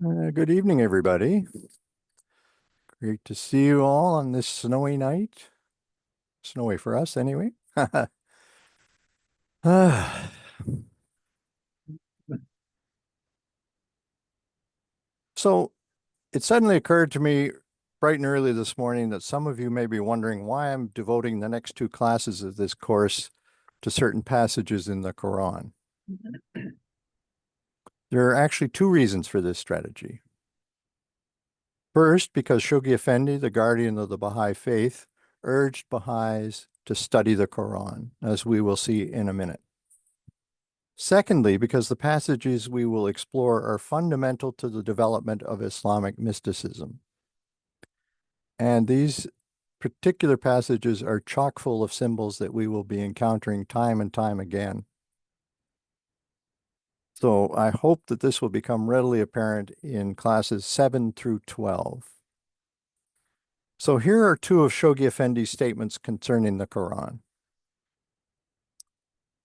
Good evening, everybody. Great to see you all on this snowy night. Snowy for us, anyway. Ah, So it suddenly occurred to me bright and early this morning that some of you may be wondering why I'm devoting the next two classes of this course to certain passages in the Quran. There are actually two reasons for this strategy. First, because Shoghi Effendi, the guardian of the Baha'i faith, urged Baha'is to study the Quran, as we will see in a minute. Secondly, because the passages we will explore are fundamental to the development of Islamic mysticism. And these particular passages are chock full of symbols that we will be encountering time and time again. So I hope that this will become readily apparent in classes 7 through 12. So here are two of Shoghi Effendi's statements concerning the Quran.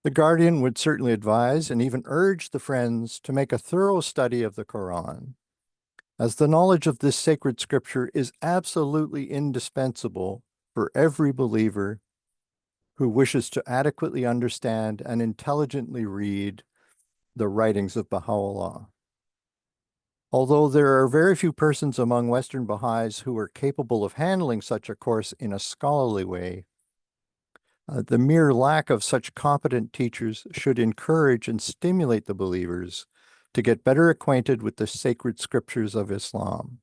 The guardian would certainly advise and even urge the friends to make a thorough study of the Quran, as the knowledge of this sacred scripture is absolutely indispensable for every believer who wishes to adequately understand and intelligently read the writings of Baha'u'llah. Although there are very few persons among Western Baha'is who are capable of handling such a course in a scholarly way, the mere lack of such competent teachers should encourage and stimulate the believers to get better acquainted with the sacred scriptures of Islam.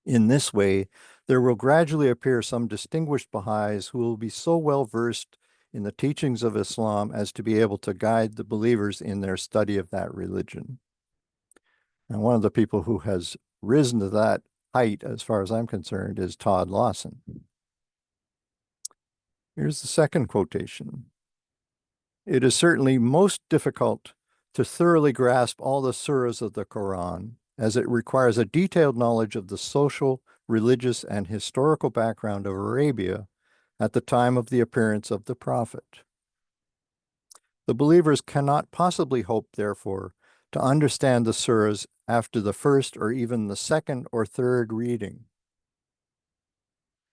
In this way, there will gradually appear some distinguished Baha'is who will be so well versed in the teachings of Islam as to be able to guide the believers in their study of that religion. And one of the people who has risen to that height, as far as I'm concerned, is Todd Lawson. Here's the second quotation. It is certainly most difficult to thoroughly grasp all the surahs of the Quran, as it requires a detailed knowledge of the social, religious, and historical background of Arabia at the time of the appearance of the Prophet. The believers cannot possibly hope, therefore, to understand the surahs after the first or even the second or third reading.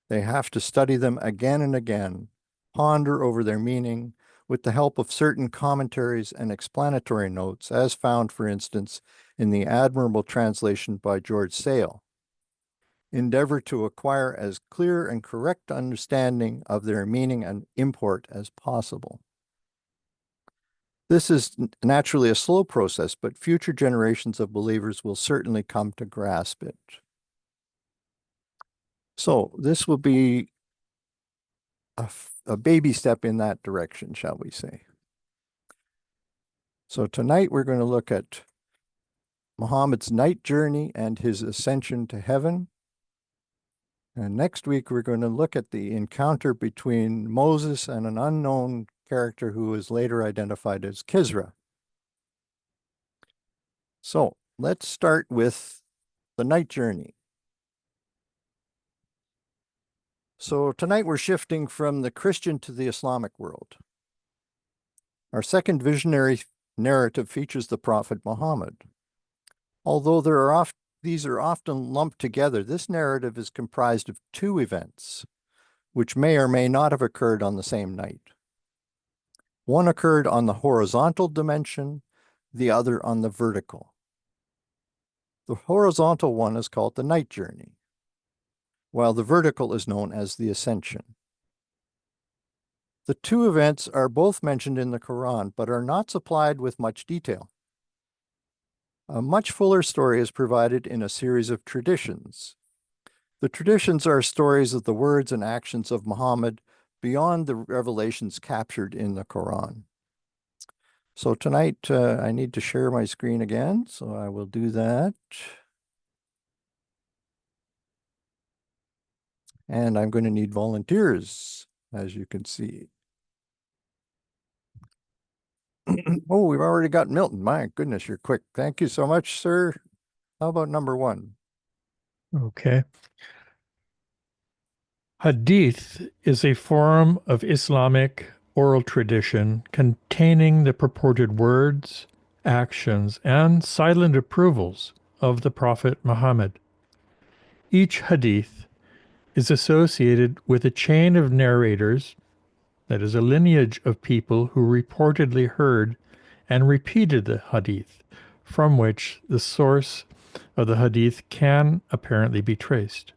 They have to study them again and again, ponder over their meaning, with the help of certain commentaries and explanatory notes, as found, for instance, in the admirable translation by George Sale. Endeavor to acquire as clear and correct understanding of their meaning and import as possible. This is naturally a slow process, but future generations of believers will certainly come to grasp it. So this will be a baby step in that direction, shall we say. So tonight we're going to look at Muhammad's night journey and his ascension to heaven. And next week we're going to look at the encounter between Moses and an unknown character who is later identified as Kisra. So let's start with the night journey. So tonight we're shifting from the Christian to the Islamic world. Our second visionary narrative features the Prophet Muhammad. Although these are often lumped together, this narrative is comprised of two events, which may or may not have occurred on the same night. One occurred on the horizontal dimension, the other on the vertical. The horizontal one is called the night journey, while the vertical is known as the ascension. The two events are both mentioned in the Quran, but are not supplied with much detail. A much fuller story is provided in a series of traditions. The traditions are stories of the words and actions of Muhammad beyond the revelations captured in the Quran. So tonight I need to share my screen again, so I will do that. And I'm going to need volunteers, as you can see. Oh, we've already got Milton. My goodness, you're quick. Thank you so much, sir. How about number one? Okay. Hadith is a form of Islamic oral tradition containing the purported words, actions, and silent approvals of the Prophet Muhammad. Each hadith is associated with a chain of narrators, that is, a lineage of people who reportedly heard and repeated the hadith, from which the source of the hadith can apparently be traced.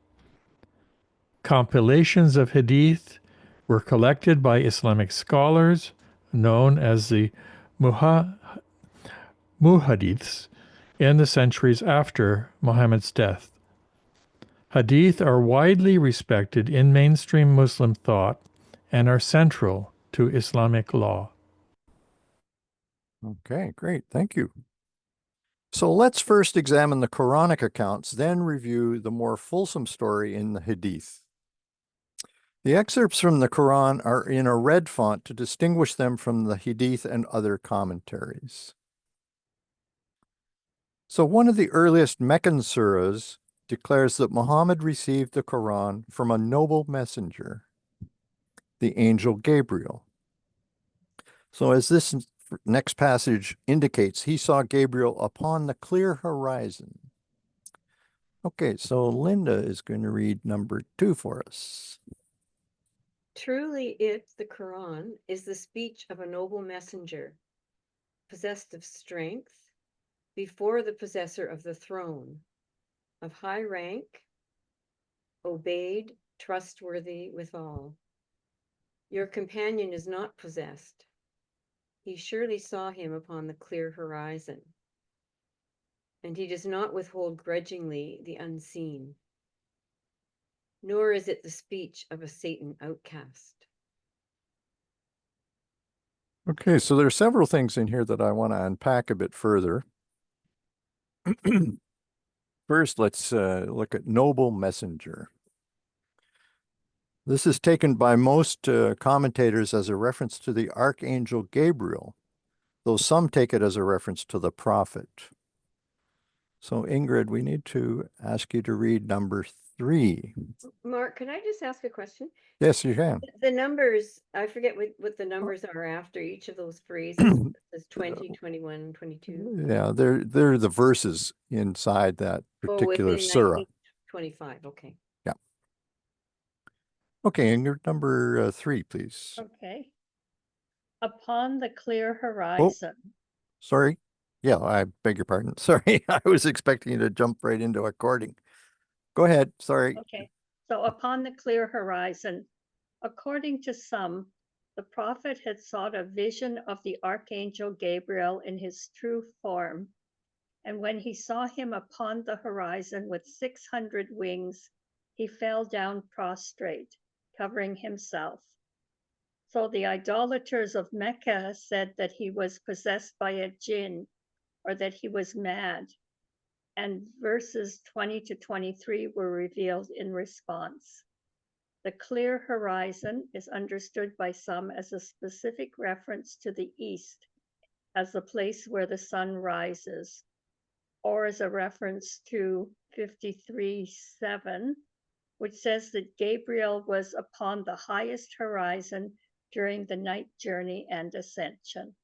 Compilations of hadith were collected by Islamic scholars known as the muhadiths in the centuries after Muhammad's death. Hadith are widely respected in mainstream Muslim thought and are central to Islamic law. Okay, great. Thank you. So let's first examine the Quranic accounts, then review the more fulsome story in the Hadith. The excerpts from the Quran are in a red font to distinguish them from the Hadith and other commentaries. So one of the earliest Meccan surahs declares that Muhammad received the Quran from a noble messenger, the angel Gabriel. So as this next passage indicates, he saw Gabriel upon the clear horizon. Okay, so Linda is going to read number 2 for us. Truly it, the Quran, is the speech of a noble messenger, possessed of strength, before the possessor of the throne, of high rank, obeyed, trustworthy withal. Your companion is not possessed. He surely saw him upon the clear horizon, and he does not withhold grudgingly the unseen, nor is it the speech of a Satan outcast. Okay, so there are several things in here that I want to unpack a bit further. First, let's look at noble messenger. This is taken by most commentators as a reference to the archangel Gabriel, though some take it as a reference to the prophet. So Ingrid, we need to ask you to read number 3. Mark, can I just ask a question? Yes, you can. The numbers, I forget what the numbers are after each of those phrases. It says 20, 21, 22. Yeah, they're the verses inside that Oh, particular within surah. 19, 25. Okay. Yeah. Okay, and your number 3, please. Okay. Upon the clear Oh, horizon. sorry. Yeah, I beg your pardon. Sorry, I was expecting you to jump right into according. Go ahead. Sorry. Okay. So upon the clear horizon, according to some, the prophet had sought a vision of the archangel Gabriel in his true form. And when he saw him upon the horizon with 600 wings, he fell down prostrate, covering himself. So the idolaters of Mecca said that he was possessed by a jinn, or that he was mad. And verses 20 to 23 were revealed in response. The clear horizon is understood by some as a specific reference to the east as the place where the sun rises, or as a reference to 53:7, which says that Gabriel was upon the highest horizon during the night journey and ascension.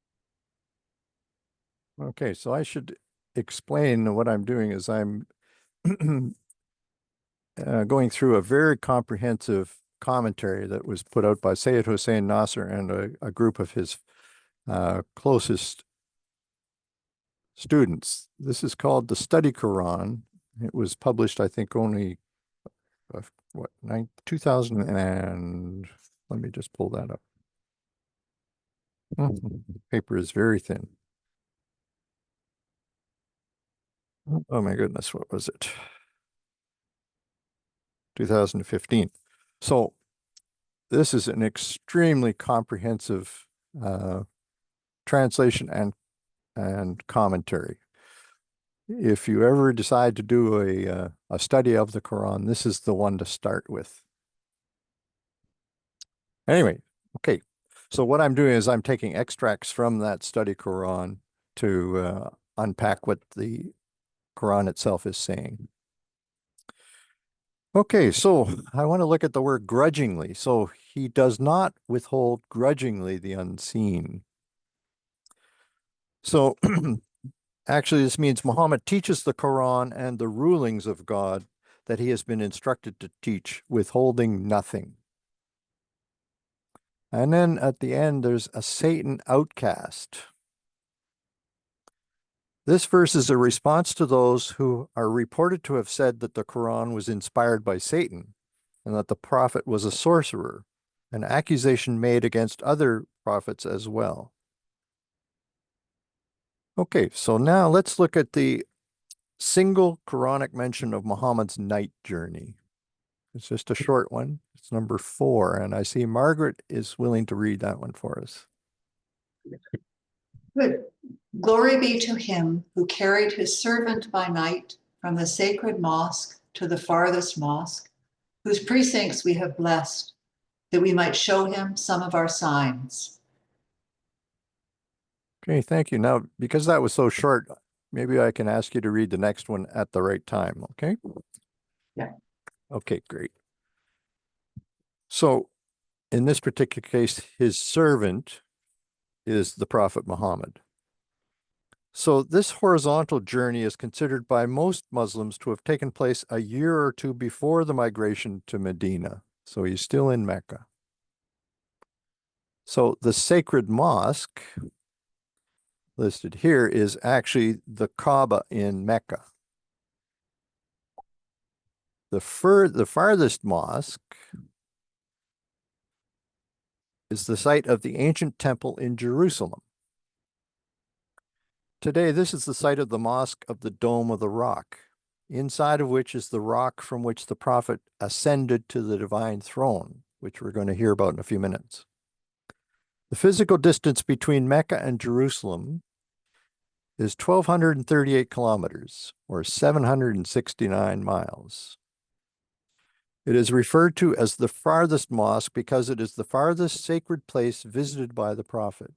Okay, so I should explain what I'm doing is I'm going through a very comprehensive commentary that was put out by Sayyid Hussein Nasser and a group of his closest students. This is called the Study Quran. It was published, I think, only 2000 and let me just pull that up. Paper is very thin. Oh my goodness, what was it? 2015. So this is an extremely comprehensive translation and commentary. If you ever decide to do a study of the Quran, this is the one to start with. Anyway, okay. So what I'm doing is I'm taking extracts from that study Quran to unpack what the Quran itself is saying. Okay, so I want to look at the word grudgingly. So he does not withhold grudgingly the unseen. So Actually, this means Muhammad teaches the Quran and the rulings of God that he has been instructed to teach, withholding nothing. And then at the end, there's a Satan outcast. This verse is a response to those who are reported to have said that the Quran was inspired by Satan and that the prophet was a sorcerer, an accusation made against other prophets as well. Okay, so now let's look at the single Quranic mention of Muhammad's night journey. It's just a short one. It's number 4, and I see Margaret is willing to read that one for us. Good. Glory be to him who carried his servant by night from the sacred mosque to the farthest mosque, whose precincts we have blessed, that we might show him some of our signs. Okay, thank you. Now, because that was so short, maybe I can ask you to read the next one at the right time, okay? Yeah. Okay, great. So, in this particular case, his servant is the Prophet Muhammad. So this horizontal journey is considered by most Muslims to have taken place a year or two before the migration to Medina. So he's still in Mecca. So the sacred mosque listed here is actually the Kaaba in Mecca. The farthest mosque is the site of the ancient temple in Jerusalem. Today, this is the site of the Mosque of the Dome of the Rock, inside of which is the rock from which the Prophet ascended to the divine throne, which we're going to hear about in a few minutes. The physical distance between Mecca and Jerusalem is 1,238 kilometers, or 769 miles. It is referred to as the farthest mosque because it is the farthest sacred place visited by the Prophet,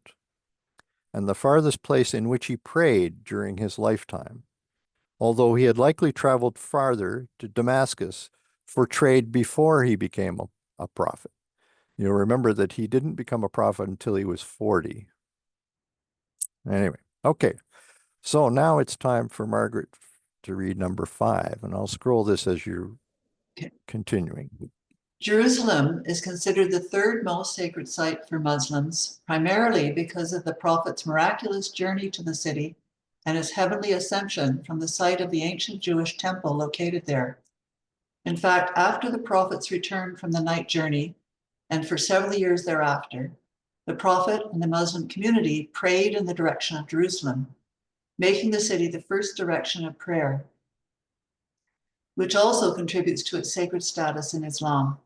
and the farthest place in which he prayed during his lifetime, although he had likely traveled farther to Damascus for trade before he became a prophet. You'll remember that he didn't become a prophet until he was 40. Anyway, okay. So now it's time for Margaret to read number 5, and I'll scroll this as you're continuing. Jerusalem is considered the third most sacred site for Muslims, primarily because of the Prophet's miraculous journey to the city and his heavenly ascension from the site of the ancient Jewish temple located there. In fact, after the Prophet's return from the night journey, and for several years thereafter, the Prophet and the Muslim community prayed in the direction of Jerusalem, making the city the first direction of prayer, which also contributes to its sacred status in Islam.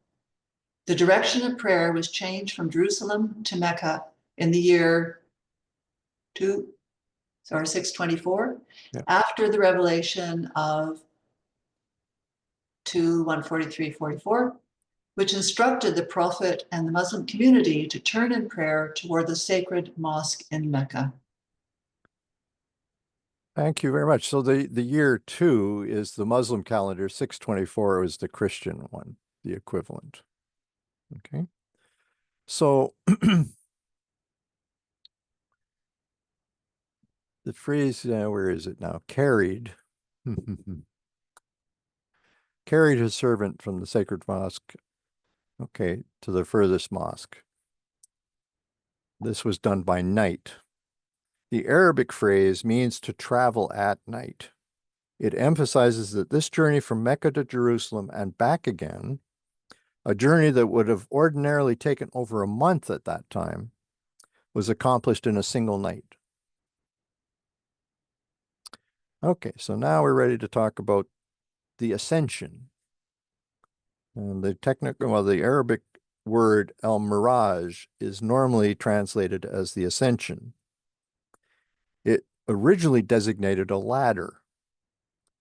The direction of prayer was changed from Jerusalem to Mecca in the year 624, after the revelation of 143-44, which instructed the Prophet and the Muslim community to turn in prayer toward the sacred mosque in Mecca. Thank you very much. So the year 2 is the Muslim calendar, 624 is the Christian one, the equivalent. Okay. So the phrase, where is it now? Carried. Carried his servant from the sacred mosque, okay, to the furthest mosque. This was done by night. The Arabic phrase means to travel at night. It emphasizes that this journey from Mecca to Jerusalem and back again, a journey that would have ordinarily taken over a month at that time, was accomplished in a single night. Okay, so now we're ready to talk about the Ascension. And the Arabic word al-Miraj is normally translated as the Ascension. It originally designated a ladder,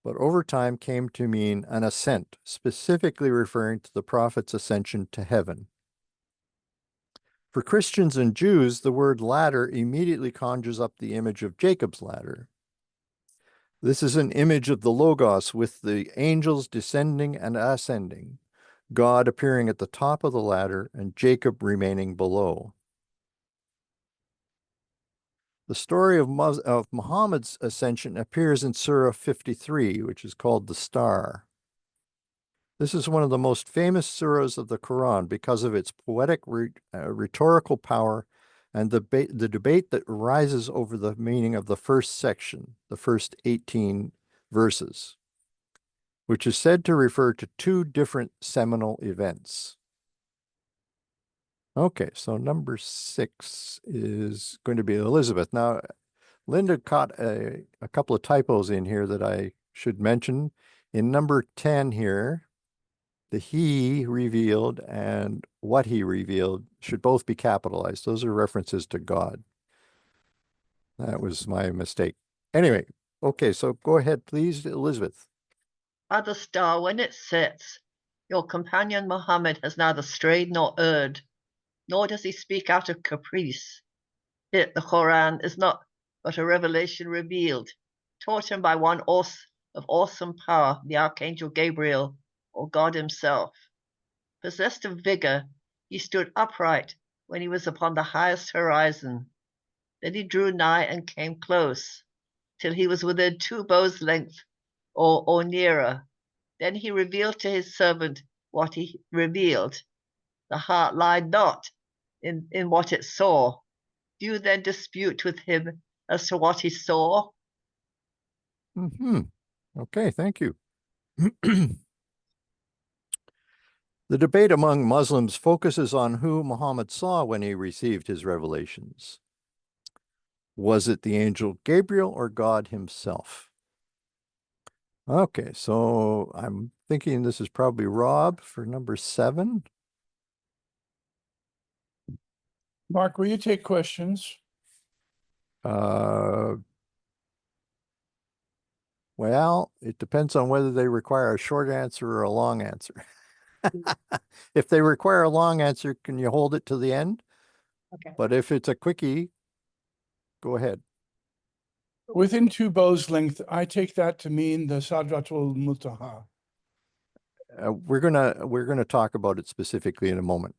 but over time came to mean an ascent, specifically referring to the Prophet's ascension to heaven. For Christians and Jews, the word ladder immediately conjures up the image of Jacob's ladder. This is an image of the Logos with the angels descending and ascending, God appearing at the top of the ladder and Jacob remaining below. The story of Muhammad's ascension appears in Surah 53, which is called the Star. This is one of the most famous surahs of the Quran because of its poetic rhetorical power and the debate that arises over the meaning of the first section, the first 18 verses, which is said to refer to two different seminal events. Okay, so number 6 is going to be Elizabeth. Now, Linda caught a couple of typos in here that I should mention. In number 10 here, the he revealed and what he revealed should both be capitalized. Those are references to God. That was my mistake. Anyway, okay, so go ahead, please, Elizabeth. At the star, when it sets, your companion Muhammad has neither strayed nor erred, nor does he speak out of caprice. The Quran, is not but a revelation revealed, taught him by one of awesome power, the Archangel Gabriel, or God himself. Possessed of vigor, he stood upright when he was upon the highest horizon. Then he drew nigh and came close, till he was within 2 bows' length, or nearer. Then he revealed to his servant what he revealed. The heart lied not in what it saw. Do you then dispute with him as to what he saw? Okay, thank you. The debate among Muslims focuses on who Muhammad saw when he received his revelations. Was it the angel Gabriel or God himself? Okay, so I'm thinking this is probably Rob for number 7. Mark, will you take questions? Well, it depends on whether they require a short answer or a long answer. If they require a long answer, can you hold it to the end? Okay. But if it's a quickie, go ahead. Within 2 bows' length, I take that to mean the Sadratul Muntaha. We're gonna talk about it specifically in a moment.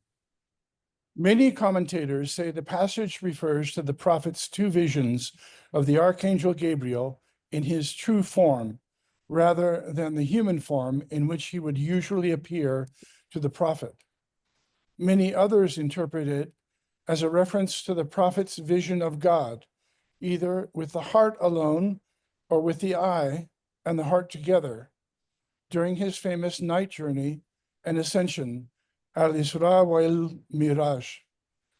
Many commentators say the passage refers to the prophet's 2 visions of the Archangel Gabriel in his true form, rather than the human form in which he would usually appear to the prophet. Many others interpret it as a reference to the prophet's vision of God, either with the heart alone or with the eye and the heart together, during his famous night journey and ascension, al-Isra wal-Miraj,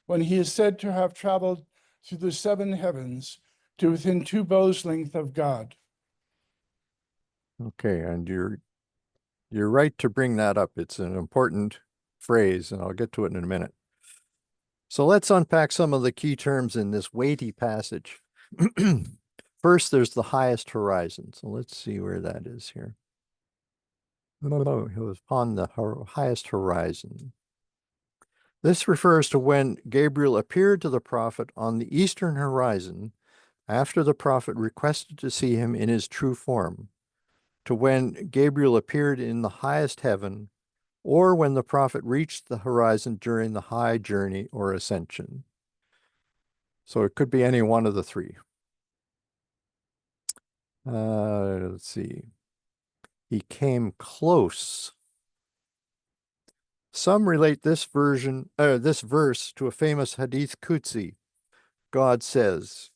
when he is said to have traveled through the 7 heavens to within 2 bows' length of God. Okay, and you're right to bring that up. It's an important phrase, and I'll get to it in a minute. So let's unpack some of the key terms in this weighty passage. First, there's the highest horizon. So let's see where that is here. It was upon the highest horizon. This refers to when Gabriel appeared to the prophet on the eastern horizon after the prophet requested to see him in his true form, to when Gabriel appeared in the highest heaven, or when the prophet reached the horizon during the high journey or ascension. So it could be any one of the 3. Let's see. He came close. Some relate this verse to a famous Hadith Qudsi. God says,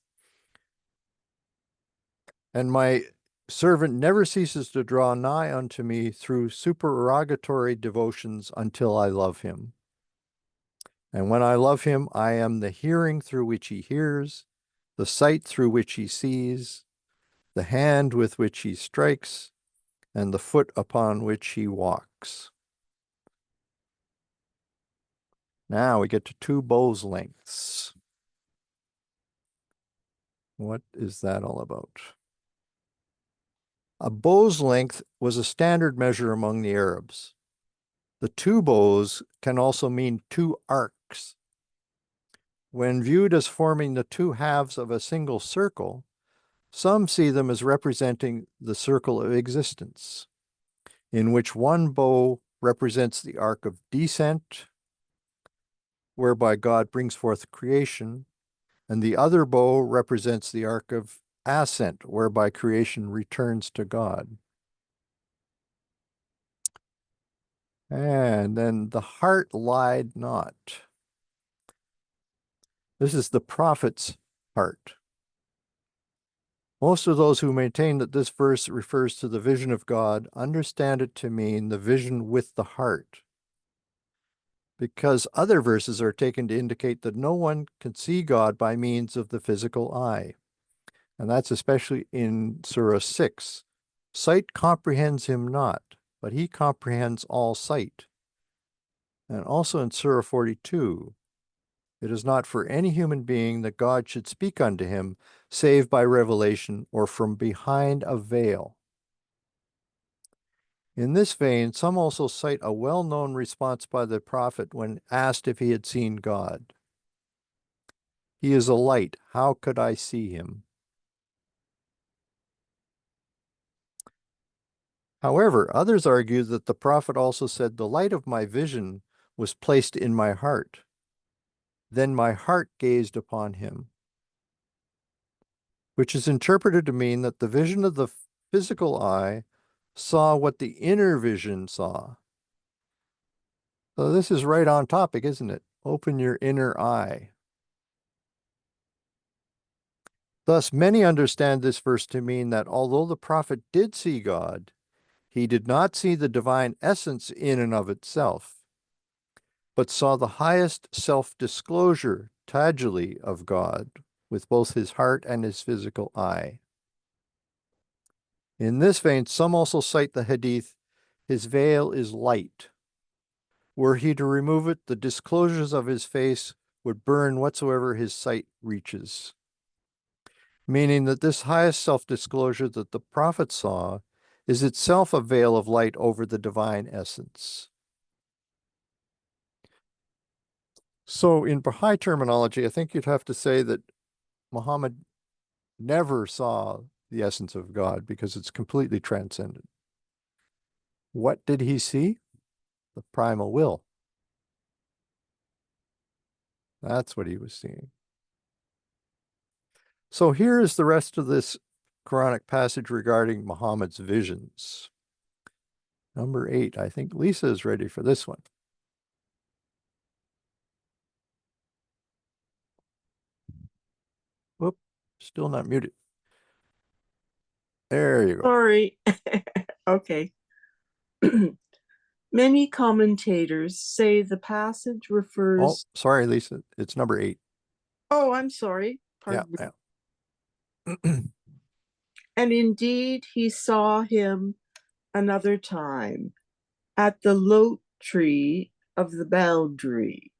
"And my servant never ceases to draw nigh unto me through supererogatory devotions until I love him. And when I love him, I am the hearing through which he hears, the sight through which he sees, the hand with which he strikes, and the foot upon which he walks." Now we get to 2 bows' lengths. What is that all about? A bow's length was a standard measure among the Arabs. The 2 bows can also mean 2 arcs. When viewed as forming the 2 halves of a single circle, some see them as representing the circle of existence, in which one bow represents the arc of descent, whereby God brings forth creation, and the other bow represents the ark of ascent, whereby creation returns to God. And then the heart lied not. This is the prophet's heart. Most of those who maintain that this verse refers to the vision of God understand it to mean the vision with the heart, because other verses are taken to indicate that no one can see God by means of the physical eye. And that's especially in Surah 6. Sight comprehends him not, but he comprehends all sight. And also in Surah 42, it is not for any human being that God should speak unto him, save by revelation or from behind a veil. In this vein, some also cite a well-known response by the prophet when asked if he had seen God. He is a light. How could I see him? However, others argue that the prophet also said, the light of my vision was placed in my heart. Then my heart gazed upon him, which is interpreted to mean that the vision of the physical eye saw what the inner vision saw. So this is right on topic, isn't it? Open your inner eye. Thus, many understand this verse to mean that although the prophet did see God, he did not see the divine essence in and of itself, but saw the highest self-disclosure, tajalli, of God with both his heart and his physical eye. In this vein, some also cite the hadith, his veil is light. Were he to remove it, the disclosures of his face would burn whatsoever his sight reaches. Meaning that this highest self-disclosure that the prophet saw is itself a veil of light over the divine essence. So in Baha'i terminology, I think you'd have to say that Muhammad never saw the essence of God because it's completely transcendent. What did he see? The primal will. That's what he was seeing. So here is the rest of this Quranic passage regarding Muhammad's visions. Number 8. I think Lisa is ready for this one. Whoop, still not muted. There you go. Sorry. Okay. Many commentators say the passage Oh, refers. sorry, Lisa. It's number 8. Oh, I'm sorry. Pardon me. Yeah. And indeed, he saw him another time at the lote tree of the boundary,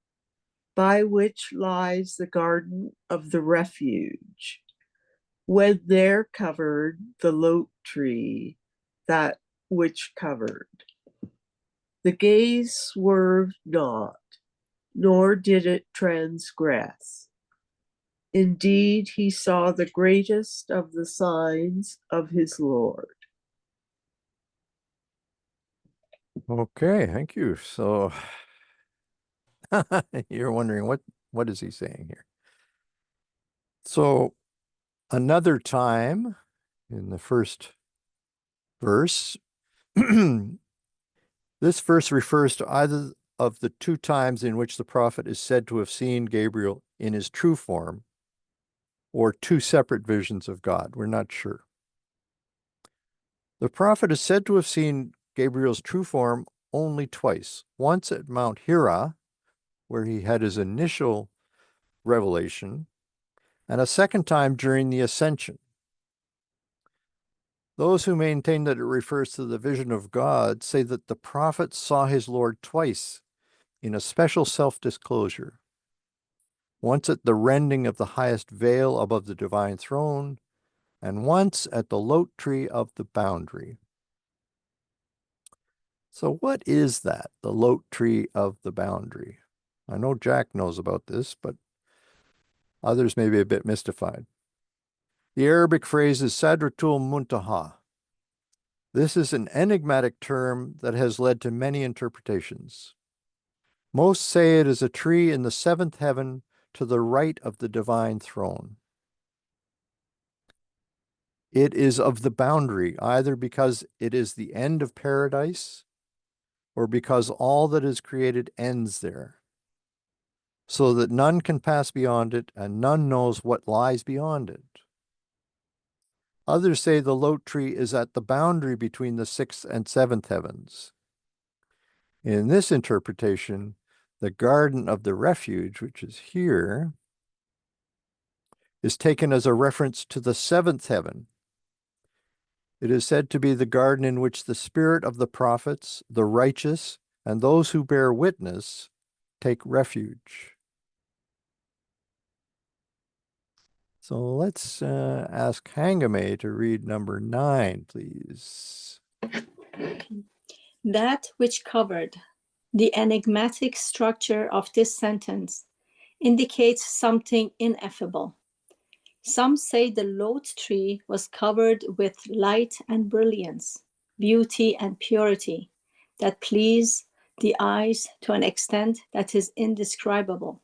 by which lies the garden of the refuge, when there covered the lote tree that which covered. The gaze swerved not, nor did it transgress. Indeed, he saw the greatest of the signs of his Lord. Okay, thank you. So you're wondering what is he saying here? So another time in the first verse, this verse refers to either of the 2 times in which the prophet is said to have seen Gabriel in his true form, or 2 separate visions of God. We're not sure. The prophet is said to have seen Gabriel's true form only twice. Once at Mount Hira, where he had his initial revelation, and a second time during the Ascension. Those who maintain that it refers to the vision of God say that the prophet saw his Lord twice in a special self-disclosure. Once at the rending of the highest veil above the divine throne, and once at the lote tree of the boundary. So what is that, the lote tree of the boundary? I know Jack knows about this, but others may be a bit mystified. The Arabic phrase is Sadratul Muntaha. This is an enigmatic term that has led to many interpretations. Most say it is a tree in the 7th heaven to the right of the divine throne. It is of the boundary, either because it is the end of paradise or because all that is created ends there, so that none can pass beyond it and none knows what lies beyond it. Others say the Lot tree is at the boundary between the sixth and seventh heavens. In this interpretation, the Garden of the Refuge, which is here, is taken as a reference to the seventh heaven. It is said to be the garden in which the spirit of the prophets, the righteous, and those who bear witness take refuge. So let's ask Hangame to read number 9, please. That which covered the enigmatic structure of this sentence indicates something ineffable. Some say the Lot tree was covered with light and brilliance, beauty and purity that please the eyes to an extent that is indescribable.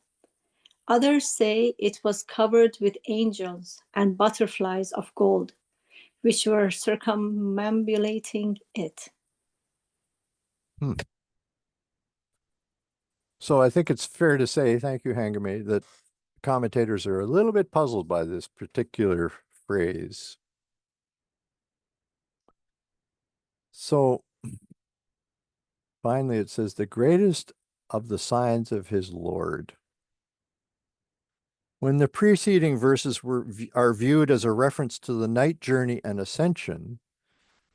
Others say it was covered with angels and butterflies of gold, which were circumambulating it. So I think it's fair to say, thank you, Hangame, that commentators are a little bit puzzled by this particular phrase. So finally, it says, the greatest of the signs of his Lord. When the preceding verses are viewed as a reference to the night journey and ascension,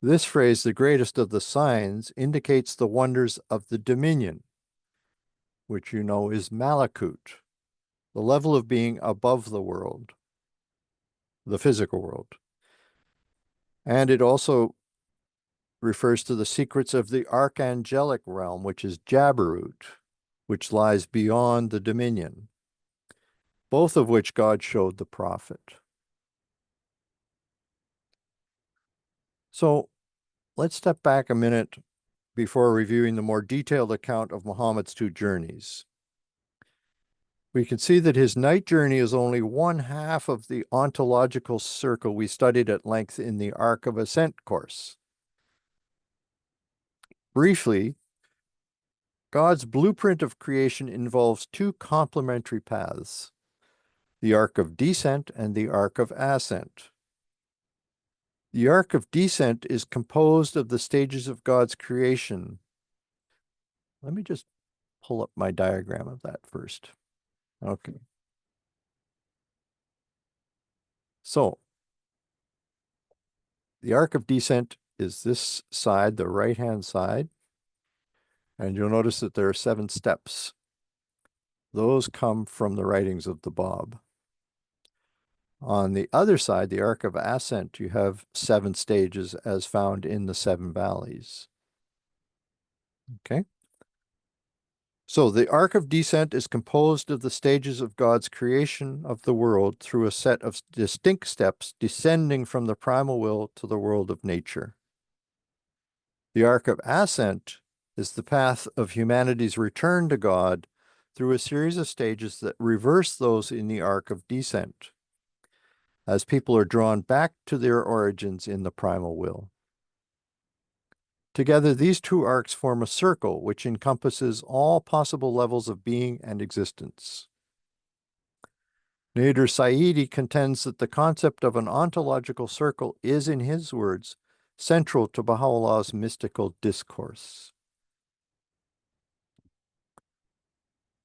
this phrase, the greatest of the signs, indicates the wonders of the dominion, which you know is Malakut, the level of being above the world, the physical world. And it also refers to the secrets of the archangelic realm, which is Jabarut, which lies beyond the dominion, both of which God showed the prophet. So let's step back a minute before reviewing the more detailed account of Muhammad's 2 journeys. We can see that his night journey is only one half of the ontological circle we studied at length in the Arc of Ascent course. Briefly, God's blueprint of creation involves 2 complementary paths, the Arc of Descent and the Arc of Ascent. The Arc of Descent is composed of the stages of God's creation. Let me just pull up my diagram of that first. Okay. So, the Arc of Descent is this side, the right-hand side. And you'll notice that there are 7 steps. Those come from the writings of the Bab. On the other side, the Arc of Ascent, you have 7 stages as found in the 7 valleys. Okay. So the Arc of Descent is composed of the stages of God's creation of the world through a set of distinct steps descending from the primal will to the world of nature. The Arc of Ascent is the path of humanity's return to God through a series of stages that reverse those in the Arc of Descent, as people are drawn back to their origins in the primal will. Together, these 2 arcs form a circle which encompasses all possible levels of being and existence. Nader Saidi contends that the concept of an ontological circle is, in his words, central to Baha'u'llah's mystical discourse.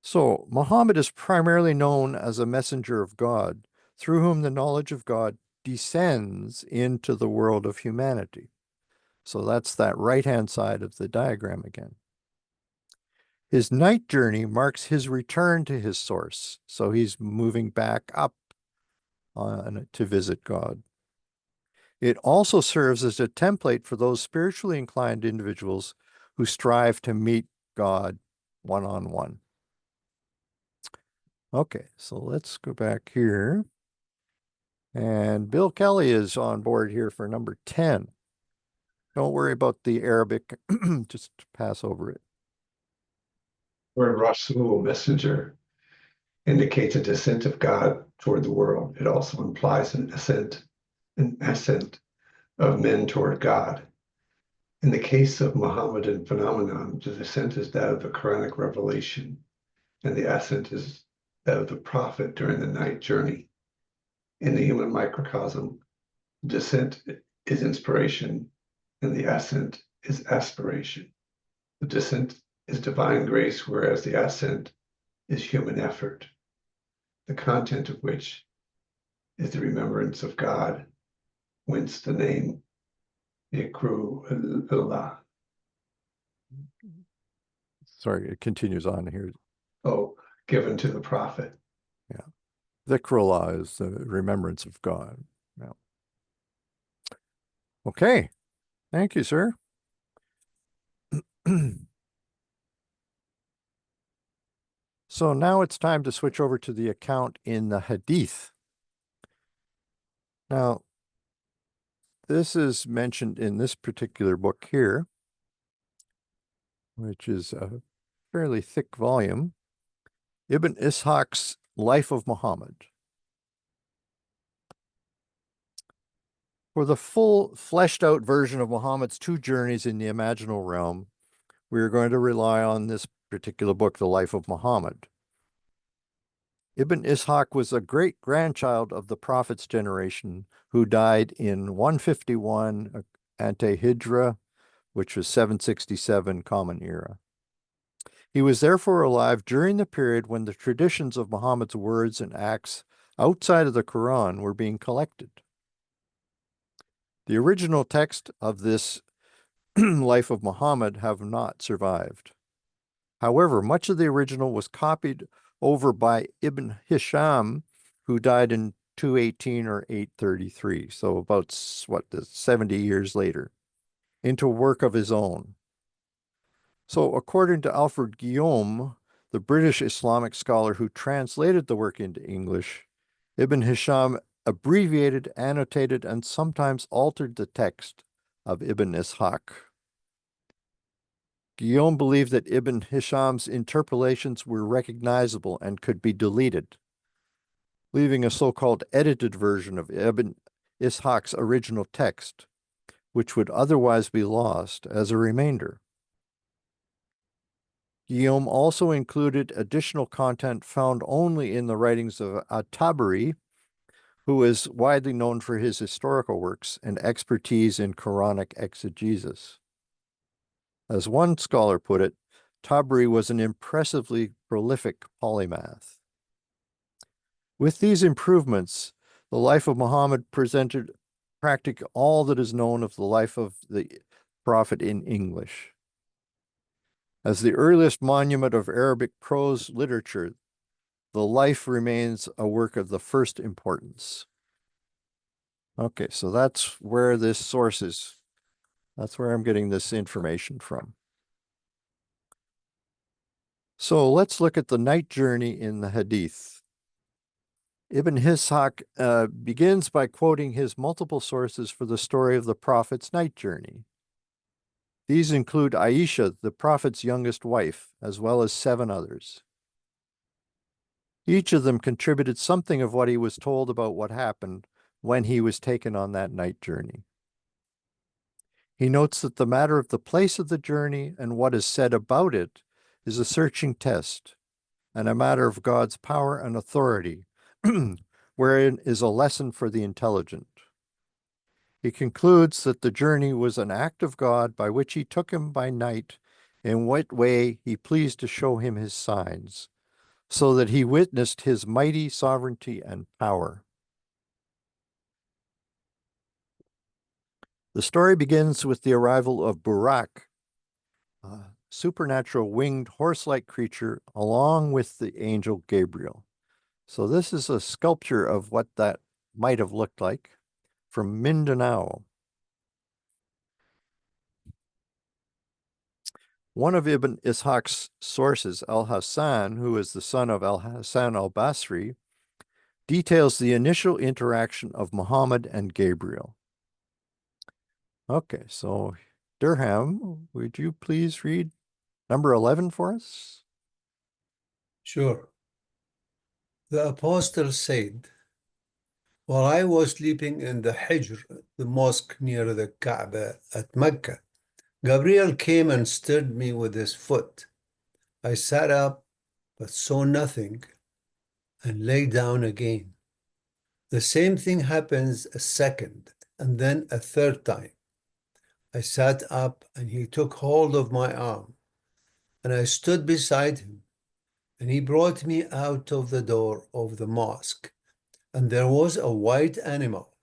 So, Muhammad is primarily known as a messenger of God, through whom the knowledge of God descends into the world of humanity. So that's that right-hand side of the diagram again. His night journey marks his return to his source. So he's moving back up to visit God. It also serves as a template for those spiritually inclined individuals who strive to meet God one-on-one. Okay, so let's go back here. And Bill Kelly is on board here for number 10. Don't worry about the Arabic, just pass over it. Word Rasul, messenger. indicates a descent of God toward the world. It also implies an ascent of men toward God. In the case of Mohammedan phenomenon, the descent is that of the Quranic revelation, and the ascent is that of the prophet during the night journey. In the human microcosm, descent is inspiration, and the ascent is aspiration. The descent is divine grace, whereas the ascent is human effort, the content of which is the remembrance of God, whence the name Zikrullah. Sorry, it continues on here. Oh, given to the prophet. Yeah. Zikrullah is the remembrance of God. Yeah. Okay. Thank you, sir. So now it's time to switch over to the account in the Hadith. Now, this is mentioned in this particular book here, which is a fairly thick volume, Ibn Ishaq's Life of Muhammad. For the full fleshed out version of Muhammad's 2 journeys in the imaginal realm, we are going to rely on this particular book, The Life of Muhammad. Ibn Ishaq was a great-grandchild of the Prophet's generation who died in 151 Ante-Hijra, which was 767 Common Era. He was therefore alive during the period when the traditions of Muhammad's words and acts outside of the Quran were being collected. The original text of this Life of Muhammad have not survived. However, much of the original was copied over by Ibn Hisham, who died in 218 or 833, so about 70 years later, into a work of his own. So according to Alfred Guillaume, the British Islamic scholar who translated the work into English, Ibn Hisham abbreviated, annotated, and sometimes altered the text of Ibn Ishaq. Guillaume believed that Ibn Hisham's interpolations were recognizable and could be deleted, leaving a so-called edited version of Ibn Ishaq's original text, which would otherwise be lost as a remainder. Guillaume also included additional content found only in the writings of At-Tabari, who is widely known for his historical works and expertise in Quranic exegesis. As one scholar put it, Tabari was an impressively prolific polymath. With these improvements, the Life of Muhammad presented practically all that is known of the life of the Prophet in English. As the earliest monument of Arabic prose literature, the life remains a work of the first importance. Okay, so that's where this source is. That's where I'm getting this information from. So let's look at the night journey in the Hadith. Ibn Ishaq begins by quoting his multiple sources for the story of the Prophet's night journey. These include Aisha, the Prophet's youngest wife, as well as 7 others. Each of them contributed something of what he was told about what happened when he was taken on that night journey. He notes that the matter of the place of the journey and what is said about it is a searching test and a matter of God's power and authority, wherein is a lesson for the intelligent. He concludes that the journey was an act of God by which he took him by night, in what way he pleased to show him his signs, so that he witnessed his mighty sovereignty and power. The story begins with the arrival of Burak, a supernatural winged horse-like creature, along with the angel Gabriel. So this is a sculpture of what that might have looked like from Mindanao. One of Ibn Ishaq's sources, Al-Hassan, who is the son of Al-Hassan al-Basri, details the initial interaction of Muhammad and Gabriel. Okay, so Durham, would you please read number 11 for us? Sure. The apostle said, while I was sleeping in the Hijr, the mosque near the Kaaba at Mecca, Gabriel came and stirred me with his foot. I sat up, but saw nothing, and lay down again. The same thing happens a second, and then a third time. I sat up, and he took hold of my arm, and I stood beside him, and he brought me out of the door of the mosque, and there was a white animal,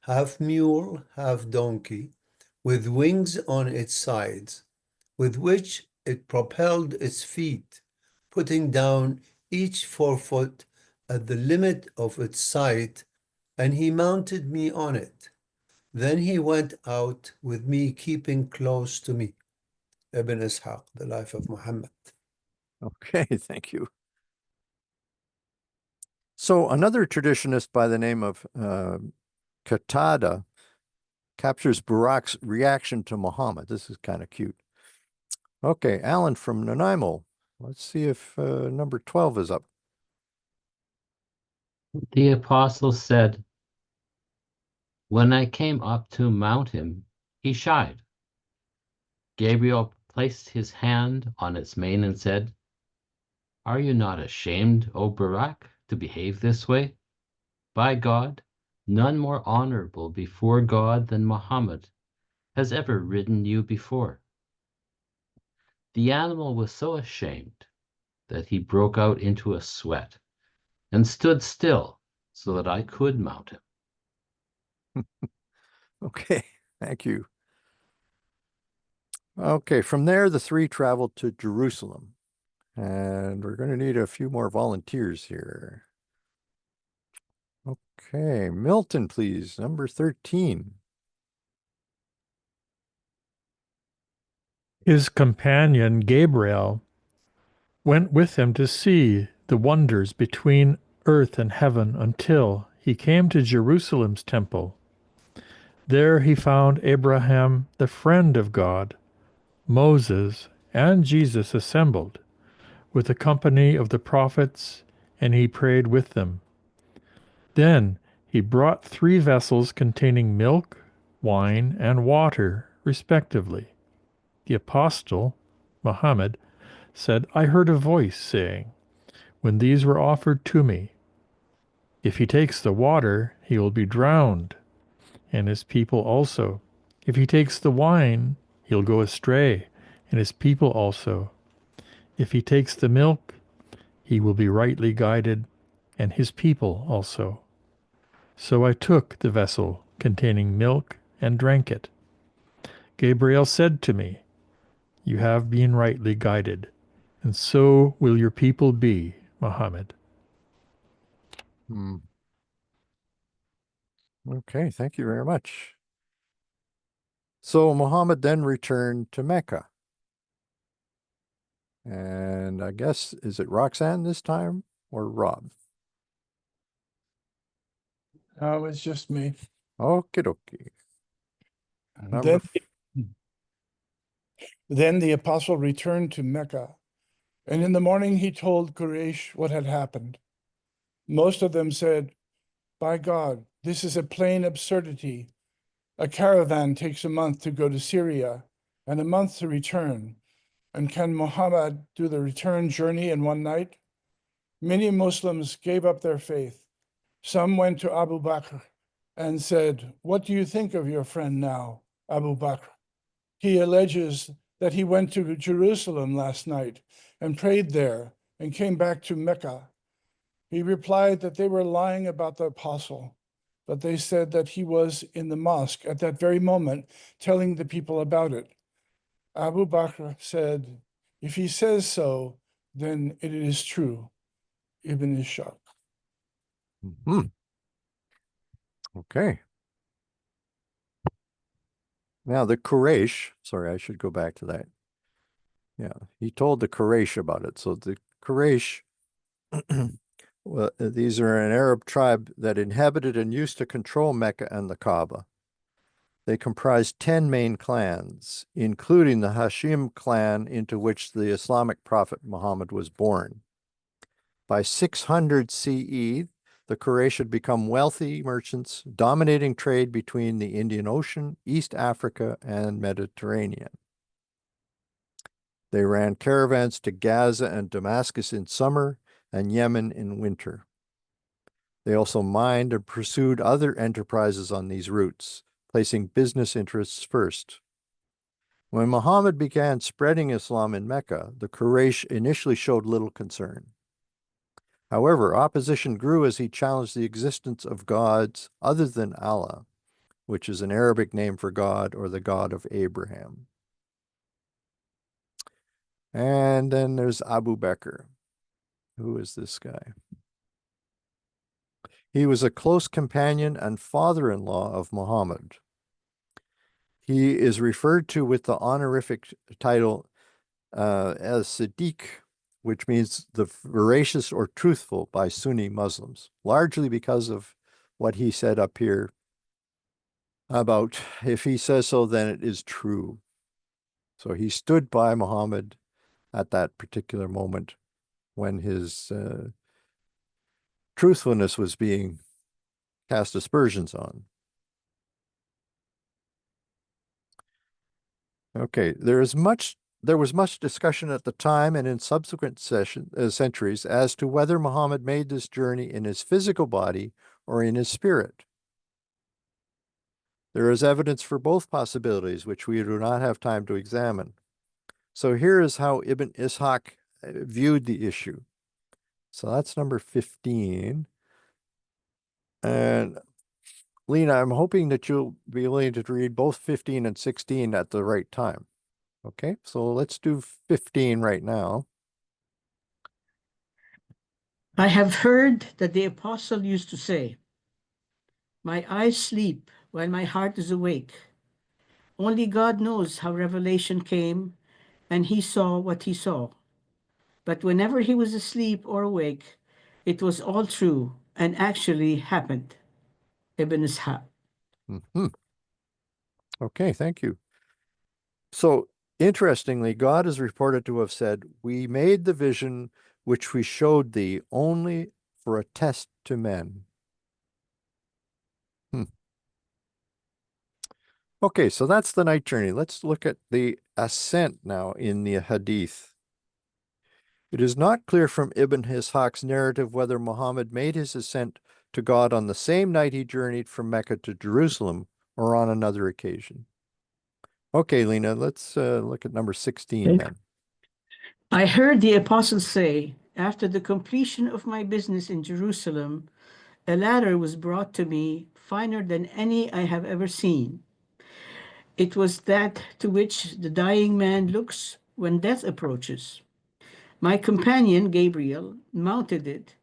half mule, half donkey, with wings on its sides, with which it propelled its feet, putting down each forefoot at the limit of its sight, and he mounted me on it. Then he went out with me, keeping close to me. Ibn Ishaq, The Life of Muhammad. Okay, thank you. So another traditionist by the name of Qatada captures Barak's reaction to Muhammad. This is kind of cute. Okay, Alan from Nanaimo. Let's see if number 12 is up. The apostle said, when I came up to mount him, he shied. Gabriel placed his hand on its mane and said, are you not ashamed, O Barak, to behave this way? By God, none more honorable before God than Muhammad has ever ridden you before. The animal was so ashamed that he broke out into a sweat and stood still so that I could mount him. Okay, thank you. Okay, from there, the three traveled to Jerusalem. And we're going to need a few more volunteers here. Okay, Milton, please, number 13. His companion Gabriel went with him to see the wonders between earth and heaven until he came to Jerusalem's temple. There he found Abraham, the friend of God, Moses, and Jesus assembled with a company of the prophets, and he prayed with them. Then he brought 3 vessels containing milk, wine, and water, respectively. The apostle, Muhammad, said, I heard a voice saying, when these were offered to me, if he takes the water, he will be drowned, and his people also. If he takes the wine, he'll go astray, and his people also. If he takes the milk, he will be rightly guided, and his people also. So I took the vessel containing milk and drank it. Gabriel said to me, you have been rightly guided, and so will your people be, Muhammad. Okay, thank you very much. So Muhammad then returned to Mecca. And I guess, is it Roxanne this time or Rob? No, it's just me. Okie dokie. Then the apostle returned to Mecca, and in the morning he told Quraysh what had happened. Most of them said, by God, this is a plain absurdity. A caravan takes a month to go to Syria and a month to return. And can Muhammad do the return journey in one night? Many Muslims gave up their faith. Some went to Abu Bakr and said, what do you think of your friend now, Abu Bakr? He alleges that he went to Jerusalem last night and prayed there and came back to Mecca. He replied that they were lying about the apostle, but they said that he was in the mosque at that very moment telling the people about it. Abu Bakr said, if he says so, then it is true. Ibn Ishaq. Okay. Now the Quraysh, sorry, I should go back to that. Yeah, he told the Quraysh about it. So the Quraysh, well, these are an Arab tribe that inhabited and used to control Mecca and the Kaaba. They comprised 10 main clans, including the Hashim clan into which the Islamic prophet Muhammad was born. By 600 CE, the Quraysh had become wealthy merchants, dominating trade between the Indian Ocean, East Africa, and Mediterranean. They ran caravans to Gaza and Damascus in summer and Yemen in winter. They also mined and pursued other enterprises on these routes, placing business interests first. When Muhammad began spreading Islam in Mecca, the Quraysh initially showed little concern. However, opposition grew as he challenged the existence of gods other than Allah, which is an Arabic name for God or the God of Abraham. And then there's Abu Bakr. Who is this guy? He was a close companion and father-in-law of Muhammad. He is referred to with the honorific title as Siddiq, which means the veracious or truthful by Sunni Muslims, largely because of what he said up here about if he says so, then it is true. So he stood by Muhammad at that particular moment when his truthfulness was being cast aspersions on. Okay, there was much discussion at the time and in subsequent centuries as to whether Muhammad made this journey in his physical body or in his spirit. There is evidence for both possibilities, which we do not have time to examine. So here is how Ibn Ishaq viewed the issue. So that's number 15. And Lena, I'm hoping that you'll be willing to read both 15 and 16 at the right time. Okay, so let's do 15 right now. I have heard that the apostle used to say, "My eyes sleep while my heart is awake." Only God knows how revelation came, and he saw what he saw. But whenever he was asleep or awake, it was all true and actually happened. Ibn Ishaq. Okay, thank you. So, interestingly, God is reported to have said, "We made the vision which we showed thee only for a test to men." Okay, so that's the night journey. Let's look at the ascent now in the Hadith. It is not clear from Ibn Ishaq's narrative whether Muhammad made his ascent to God on the same night he journeyed from Mecca to Jerusalem or on another occasion. Okay, Lena, let's look at number 16 then. I heard the apostles say, "After the completion of my business in Jerusalem, a ladder was brought to me, finer than any I have ever seen. It was that to which the dying man looks when death approaches. My companion, Gabriel, mounted it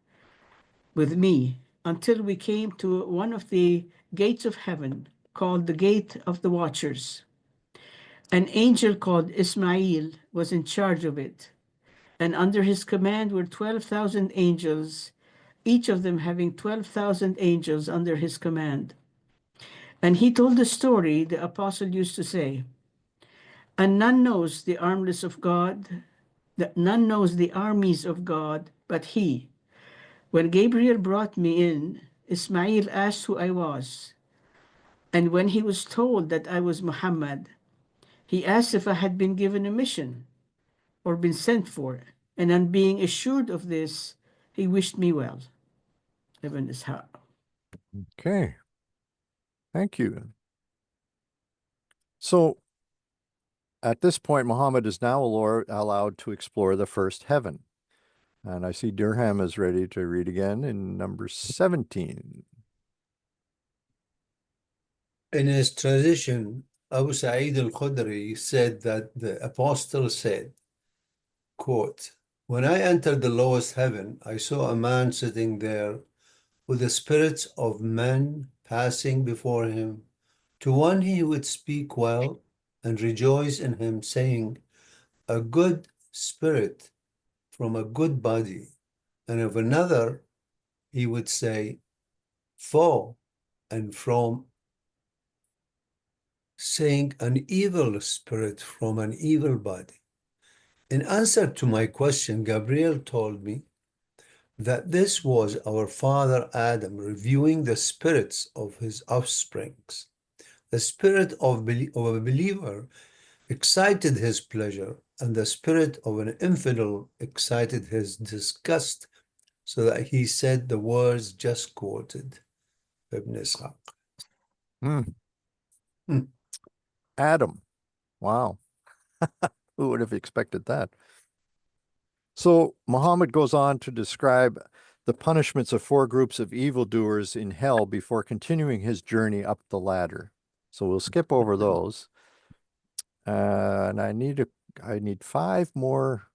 with me until we came to one of the gates of heaven, called the Gate of the Watchers. An angel called Ismail was in charge of it, and under his command were 12,000 angels, each of them having 12,000 angels under his command. And he told the story the apostle used to say, "And none knows the armies of God but he." When Gabriel brought me in, Ismail asked who I was. And when he was told that I was Muhammad, he asked if I had been given a mission or been sent for. And on being assured of this, he wished me well. Ibn Ishaq. Okay. Thank you. So at this point, Muhammad is now allowed to explore the first heaven. And I see Dirham is ready to read again in number 17. In his tradition, Abu Sa'id al-Khudri said that the apostle said, quote, "When I entered the lowest heaven, I saw a man sitting there with the spirits of men passing before him. To one he would speak well and rejoice in him, saying, 'A good spirit from a good body,' and of another he would say, 'Foe,' and from saying, 'An evil spirit from an evil body.' In answer to my question, Gabriel told me, that this was our father Adam reviewing the spirits of his offsprings. The spirit of a believer excited his pleasure, and the spirit of an infidel excited his disgust, so that he said the words just quoted. Ibn Ishaq. Adam. Wow. Who would have expected that? So Muhammad goes on to describe the punishments of 4 groups of evildoers in hell before continuing his journey up the ladder. So we'll skip over those. And I need 5 more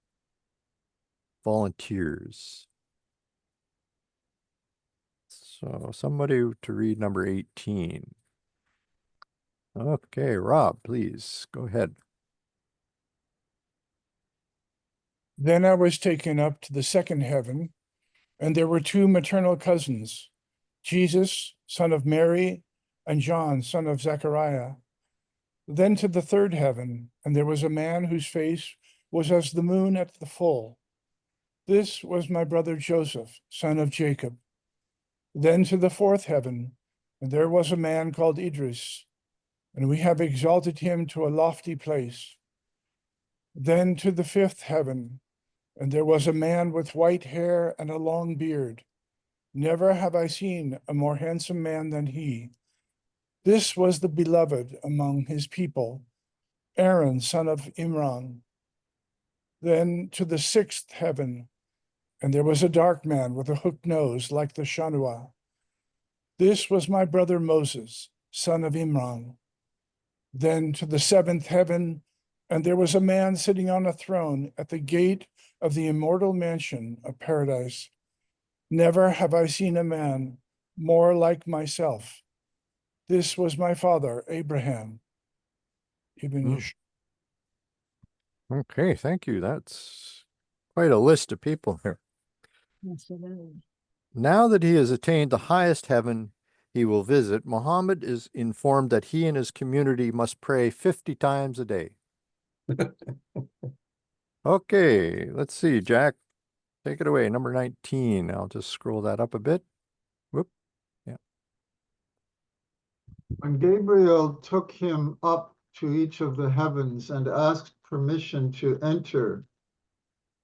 volunteers. So somebody to read number 18. Okay, Rob, please go ahead. Then I was taken up to the second heaven, and there were 2 maternal cousins, Jesus, son of Mary, and John, son of Zechariah. Then to the third heaven, and there was a man whose face was as the moon at the full. This was my brother Joseph, son of Jacob. Then to the fourth heaven, and there was a man called Idris, and we have exalted him to a lofty place. Then to the fifth heaven, and there was a man with white hair and a long beard. Never have I seen a more handsome man than he. This was the beloved among his people, Aaron, son of Imran. Then to the sixth heaven, and there was a dark man with a hooked nose like the Shanua. This was my brother Moses, son of Imran. Then to the seventh heaven, and there was a man sitting on a throne at the gate of the immortal mansion of paradise. Never have I seen a man more like myself. This was my father, Abraham. Ibn Ish. Okay, thank you. That's quite a list of people here. Now that he has attained the highest heaven he will visit, Muhammad is informed that he and his community must pray 50 times a day. Okay, let's see, Jack. Take it away, number 19. I'll just scroll that up a bit. Whoop. Yeah. When Gabriel took him up to each of the heavens and asked permission to enter,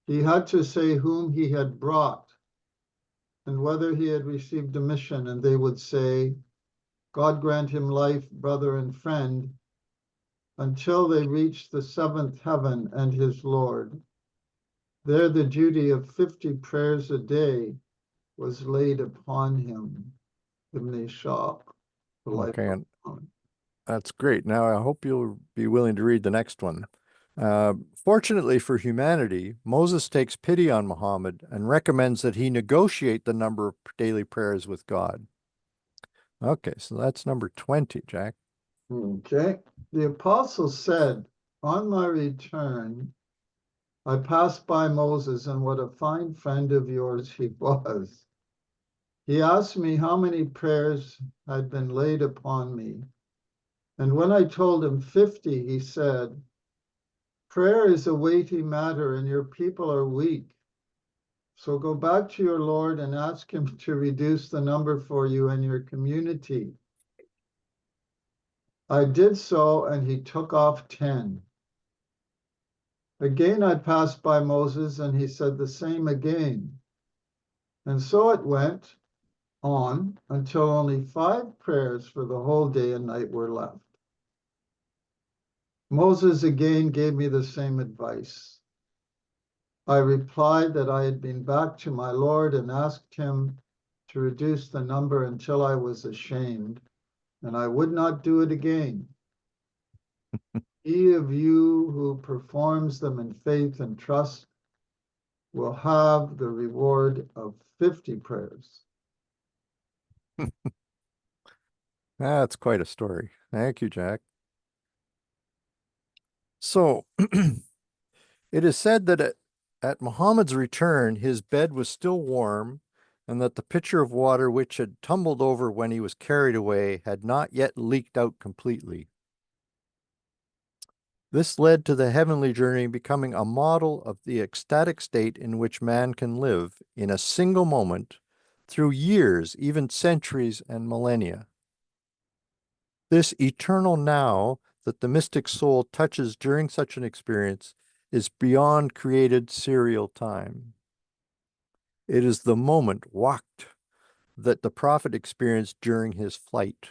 he had to say whom he had brought and whether he had received a mission, and they would say, God grant him life, brother and friend, until they reached the seventh heaven and his Lord. There the duty of 50 prayers a day was laid upon him. Ibn Ishaq. Okay, and that's great. Now I hope you'll be willing to read the next one. Fortunately for humanity, Moses takes pity on Muhammad and recommends that he negotiate the number of daily prayers with God. Okay, so that's number 20, Jack. Okay. The apostle said, on my return, I passed by Moses, and what a fine friend of yours he was. He asked me how many prayers had been laid upon me. And when I told him 50, he said, prayer is a weighty matter, and your people are weak. So go back to your Lord and ask him to reduce the number for you and your community. I did so, and he took off 10. Again, I passed by Moses, and he said the same again. And so it went on until only 5 prayers for the whole day and night were left. Moses again gave me the same advice. I replied that I had been back to my Lord and asked him to reduce the number until I was ashamed, and I would not do it again. He of you who performs them in faith and trust will have the reward of 50 prayers. That's quite a story. Thank you, Jack. So, it is said that at Muhammad's return, his bed was still warm, and that the pitcher of water which had tumbled over when he was carried away had not yet leaked out completely. This led to the heavenly journey becoming a model of the ecstatic state in which man can live in a single moment through years, even centuries and millennia. This eternal now that the mystic soul touches during such an experience is beyond created serial time. It is the moment, waqt, that the prophet experienced during his flight.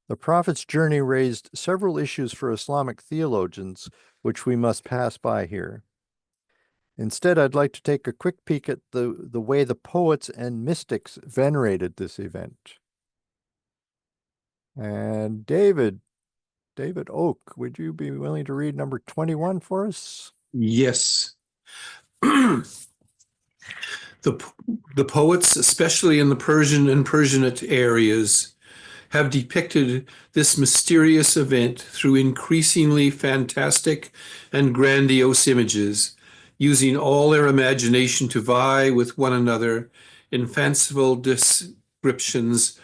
The prophet's journey raised several issues for Islamic theologians, which we must pass by here. Instead, I'd like to take a quick peek at the way the poets and mystics venerated this event. And David Oak, would you be willing to read number 21 for us? Yes. The poets, especially in the Persian and Persianate areas, have depicted this mysterious event through increasingly fantastic and grandiose images, using all their imagination to vie with one another in fanciful descriptions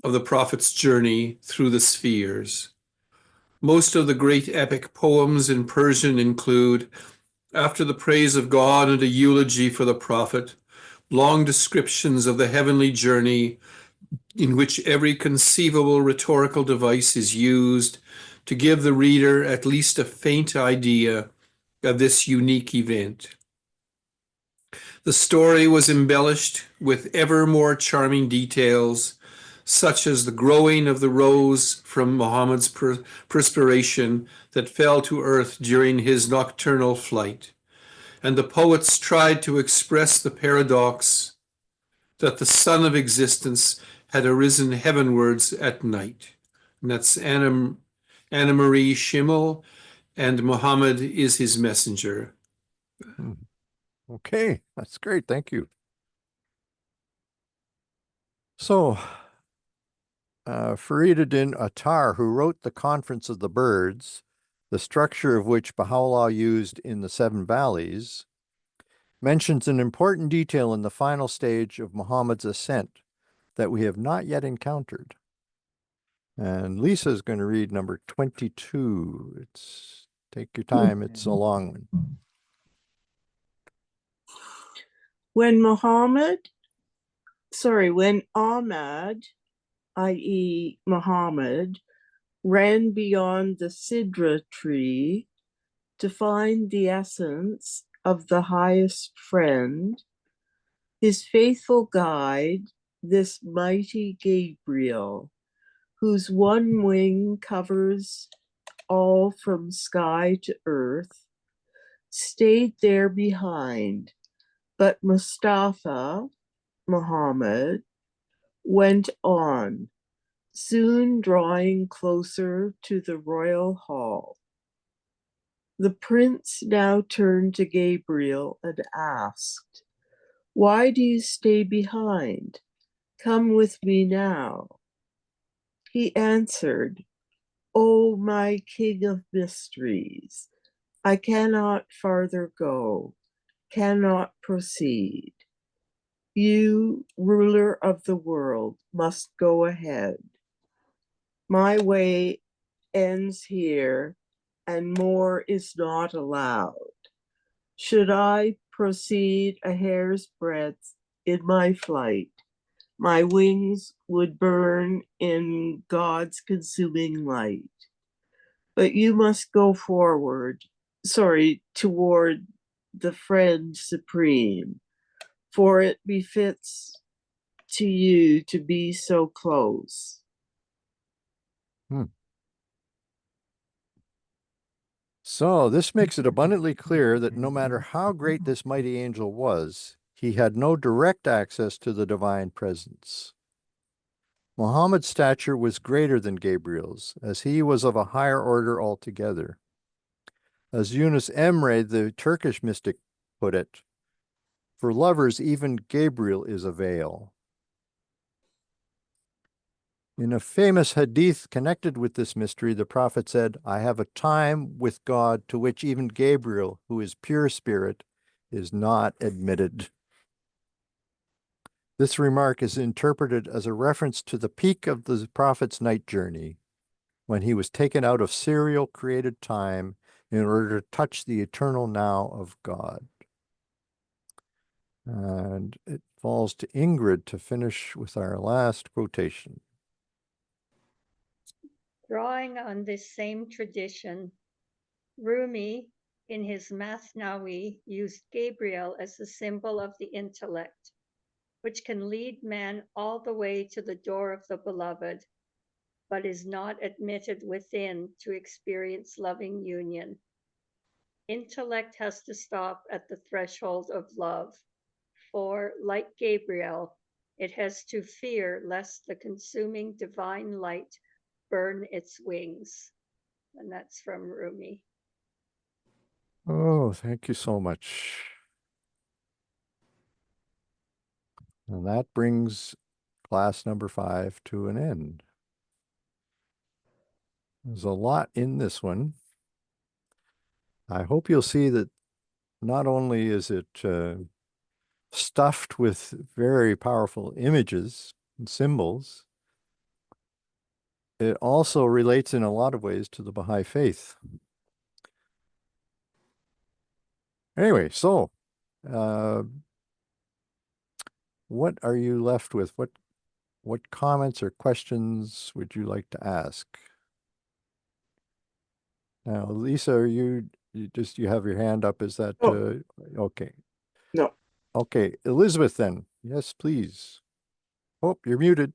of the prophet's journey through the spheres. Most of the great epic poems in Persian include, after the praise of God and a eulogy for the prophet, long descriptions of the heavenly journey in which every conceivable rhetorical device is used to give the reader at least a faint idea of this unique event. The story was embellished with ever more charming details, such as the growing of the rose from Muhammad's perspiration that fell to earth during his nocturnal flight. And the poets tried to express the paradox that the sun of existence had arisen heavenwards at night. And that's Anna Marie Schimmel, and Muhammad is his messenger. Okay, that's great. Thank you. So, Fariduddin Attar, who wrote The Conference of the Birds, the structure of which Baha'u'llah used in the Seven Valleys, mentions an important detail in the final stage of Muhammad's ascent that we have not yet encountered. And Lisa is going to read number 22. Take your time, it's a long one. When Ahmad, i.e. Muhammad, ran beyond the Sidra tree to find the essence of the highest friend, his faithful guide, this mighty Gabriel, whose one wing covers all from sky to earth, stayed there behind. But Mustafa, Muhammad, went on, soon drawing closer to the royal hall. The prince now turned to Gabriel and asked, "Why do you stay behind? Come with me now." He answered, "O my king of mysteries, I cannot farther go, cannot proceed. You, ruler of the world, must go ahead. My way ends here, and more is not allowed. Should I proceed a hair's breadth in my flight, my wings would burn in God's consuming light. But you must go toward the friend supreme, for it befits to you to be so close." So this makes it abundantly clear that no matter how great this mighty angel was, he had no direct access to the divine presence. Muhammad's stature was greater than Gabriel's, as he was of a higher order altogether. As Yunus Emre, the Turkish mystic, put it, "For lovers, even Gabriel is a veil." In a famous hadith connected with this mystery, the prophet said, "I have a time with God to which even Gabriel, who is pure spirit, is not admitted." This remark is interpreted as a reference to the peak of the prophet's night journey. when he was taken out of serial created time in order to touch the eternal now of God. And it falls to Ingrid to finish with our last quotation. Drawing on this same tradition, Rumi, in his Masnawi, used Gabriel as the symbol of the intellect, which can lead man all the way to the door of the beloved, but is not admitted within to experience loving union. Intellect has to stop at the threshold of love, for, like Gabriel, it has to fear lest the consuming divine light burn its wings. And that's from Rumi. Oh, thank you so much. And that brings class number 5 to an end. There's a lot in this one. I hope you'll see that not only is it stuffed with very powerful images and symbols, it also relates in a lot of ways to the Baha'i faith. Anyway, so what are you left with? What comments or questions would you like to ask? Now, Lisa, are you have your hand up? Is that okay? No. Okay, Elizabeth then. Yes, please. Oh, you're muted.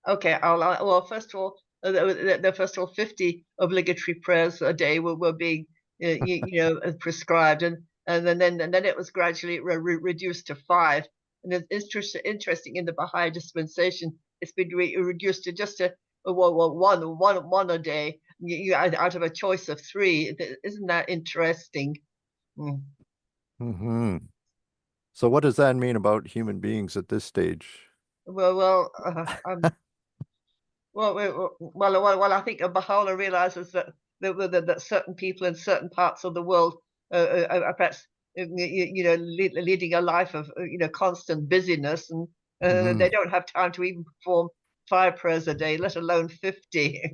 Okay, well, first of all, the first of all, 50 obligatory prayers a day were being, prescribed, and then it was gradually reduced to 5. And it's interesting in the Baha'i dispensation, it's been reduced to just one a day. You out of a choice of 3. Isn't that interesting? Mm. Mm-hmm. So what does that mean about human beings at this stage? Well, I think Baha'u'llah realizes that certain people in certain parts of the world are perhaps leading a life of constant busyness, and they don't have time to even perform 5 prayers a day, let alone 50.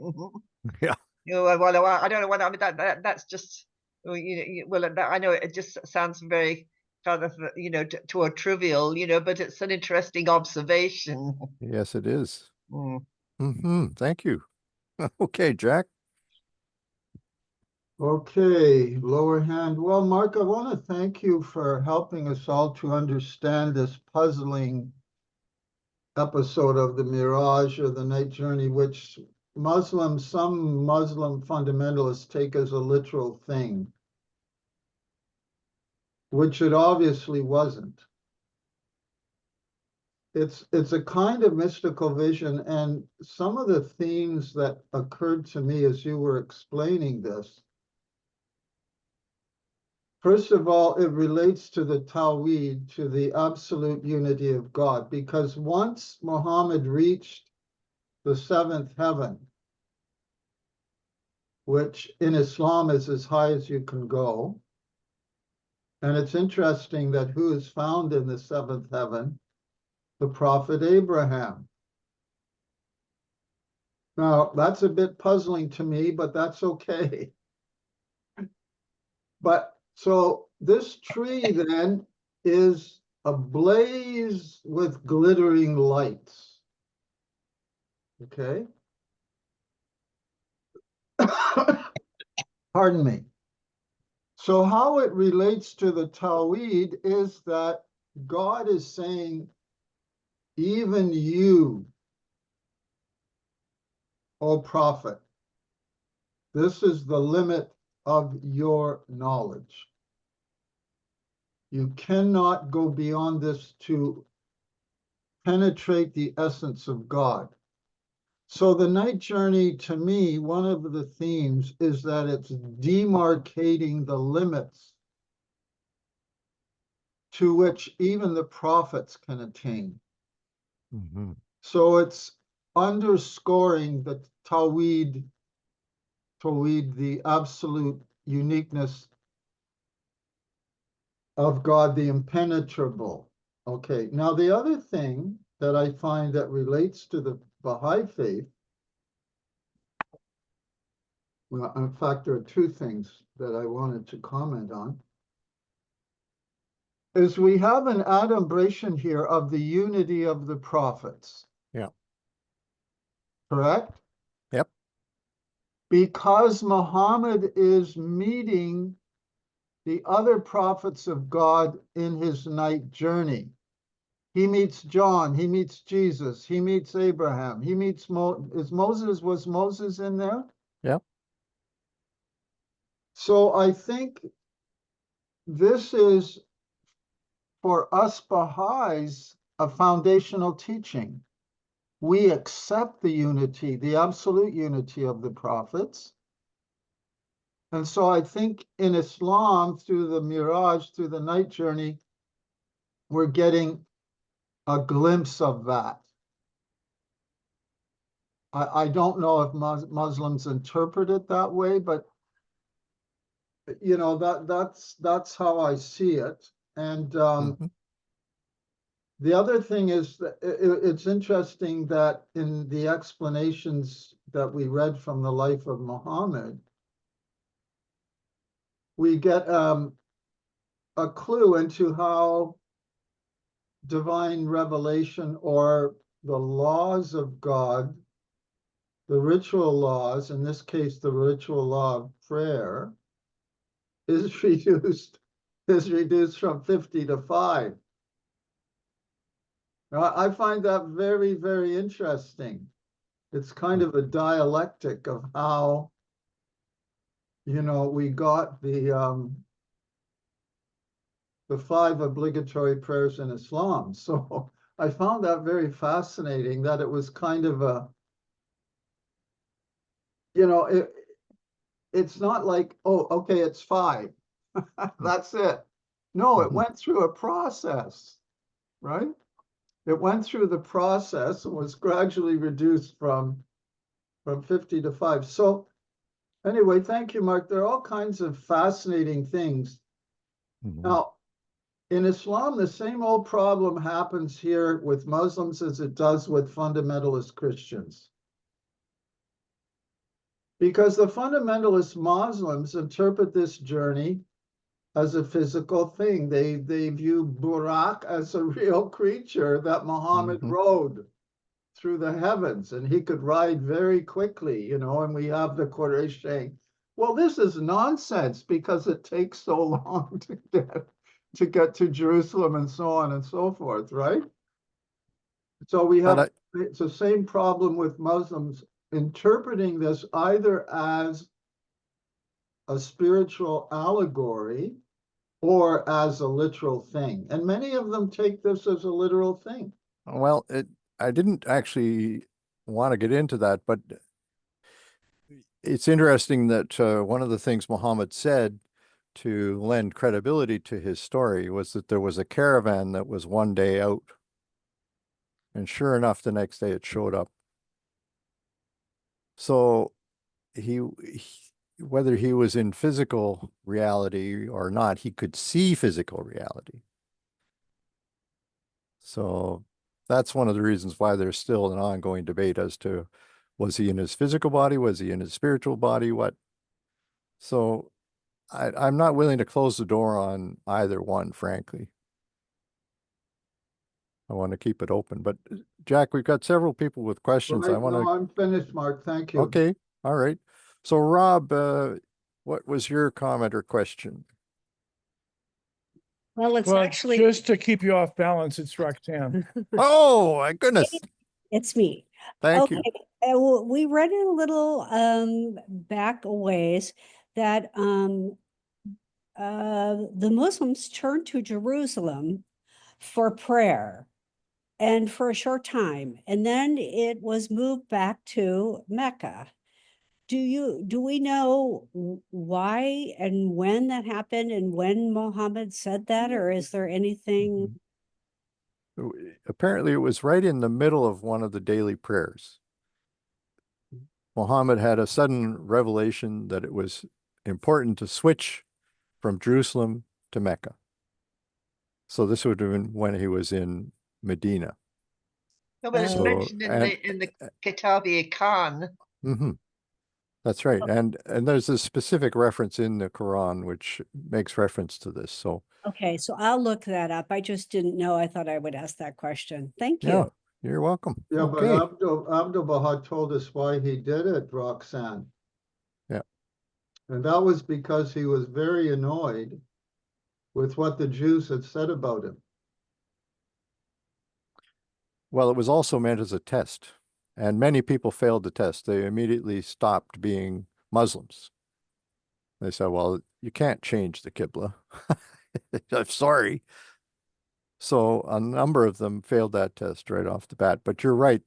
Yeah. Well, I don't know what I mean. That's just I know it just sounds very kind of to a trivial, but it's an interesting observation. Yes, it is. Mm. Mm-hmm. Thank you. Okay, Jack. Okay, lower hand. Well, Mark, I want to thank you for helping us all to understand this puzzling episode of the Mirage or the Night Journey, which some Muslim fundamentalists take as a literal thing, which it obviously wasn't. It's a kind of mystical vision, and some of the themes that occurred to me as you were explaining this. First of all, it relates to the Tawhid, to the absolute unity of God, because once Muhammad reached the 7th heaven, which in Islam is as high as you can go, and it's interesting that who is found in the 7th heaven? The Prophet Abraham. Now, that's a bit puzzling to me, but that's okay. But so this tree then is ablaze with glittering lights. Okay. Pardon me. So how it relates to the Tawhid is that God is saying, even you, O prophet, this is the limit of your knowledge. You cannot go beyond this to penetrate the essence of God. So the night journey, to me, one of the themes is that it's demarcating the limits to which even the prophets can attain. Mm-hmm. So it's underscoring the Tawhid, the absolute uniqueness of God, the impenetrable. Okay, now the other thing that I find that relates to the Baha'i faith, well, in fact, there are two things that I wanted to comment on, is we have an adumbration here of the unity of the prophets. Yeah. Correct? Yep. Because Muhammad is meeting the other prophets of God in his night journey. He meets John, he meets Jesus, he meets Abraham, he meets was Moses in there? Yep. So I think this is, for us Baha'is, a foundational teaching. We accept the unity, the absolute unity of the prophets. And so I think in Islam, through the Miraj, through the night journey, we're getting a glimpse of that. I don't know if Muslims interpret it that way, but you know, that's how I see it. And the other thing is that it's interesting that in the explanations that we read from the life of Muhammad, we get a clue into how divine revelation, or the laws of God, the ritual laws, in this case, the ritual law of prayer, is reduced from 50 to 5. Now, I find that very, very interesting. It's kind of a dialectic of how, you know, we got the 5 obligatory prayers in Islam. So I found that very fascinating, that it was kind of a, you know, it's not like, oh, okay, it's 5. That's it. No, it went through a process, right? It went through the process and was gradually reduced from 50 to 5. So anyway, thank you, Mark. There are all kinds of fascinating things. Now, in Islam, the same old problem happens here with Muslims as it does with fundamentalist Christians. Because the fundamentalist Muslims interpret this journey as a physical thing. They view Burak as a real creature that Muhammad rode through the heavens, and he could ride very quickly, you know, and we have the Quraysh saying, well, this is nonsense because it takes so long to get to Jerusalem and so on and so forth, right? So we have, it's the same problem with Muslims interpreting this either as a spiritual allegory or as a literal thing. And many of them take this as a literal thing. Well, I didn't actually want to get into that, but it's interesting that one of the things Muhammad said to lend credibility to his story was that there was a caravan that was one day out. And sure enough, the next day it showed up. So whether he was in physical reality or not, he could see physical reality. So that's one of the reasons why there's still an ongoing debate as to, was he in his physical body? Was he in his spiritual body? What? So I'm not willing to close the door on either one, frankly. I want to keep it open. But Jack, we've got several people with questions. Right, no, I'm finished, Mark. Thank you. Okay. All right. So Rob, what was your comment or question? Well, actually just to keep you off balance, it's Roxanne. Oh, my goodness. It's me. Thank you. Well, we read it a little back a ways that the Muslims turned to Jerusalem for prayer and for a short time, and then it was moved back to Mecca. Do we know why and when that happened and when Muhammad said that, or is there anything? Apparently it was right in the middle of one of the daily prayers. Muhammad had a sudden revelation that it was important to switch from Jerusalem to Mecca. So this would have been when he was in Medina. No, but it's So, mentioned in the Kitabi Khan. That's right. And there's a specific reference in the Quran which makes reference to this. So Okay, so I'll look that up. I just didn't know. I thought I would ask that question. Thank you. yeah, you're welcome. Yeah, but Okay. Abdu'l-Bahá told us why he did it, Roxanne. Yeah. And that was because he was very annoyed with what the Jews had said about him. Well, it was also meant as a test, and many people failed the test. They immediately stopped being Muslims. They said, well, you can't change the Qibla. I'm sorry. So a number of them failed that test right off the bat. But you're right.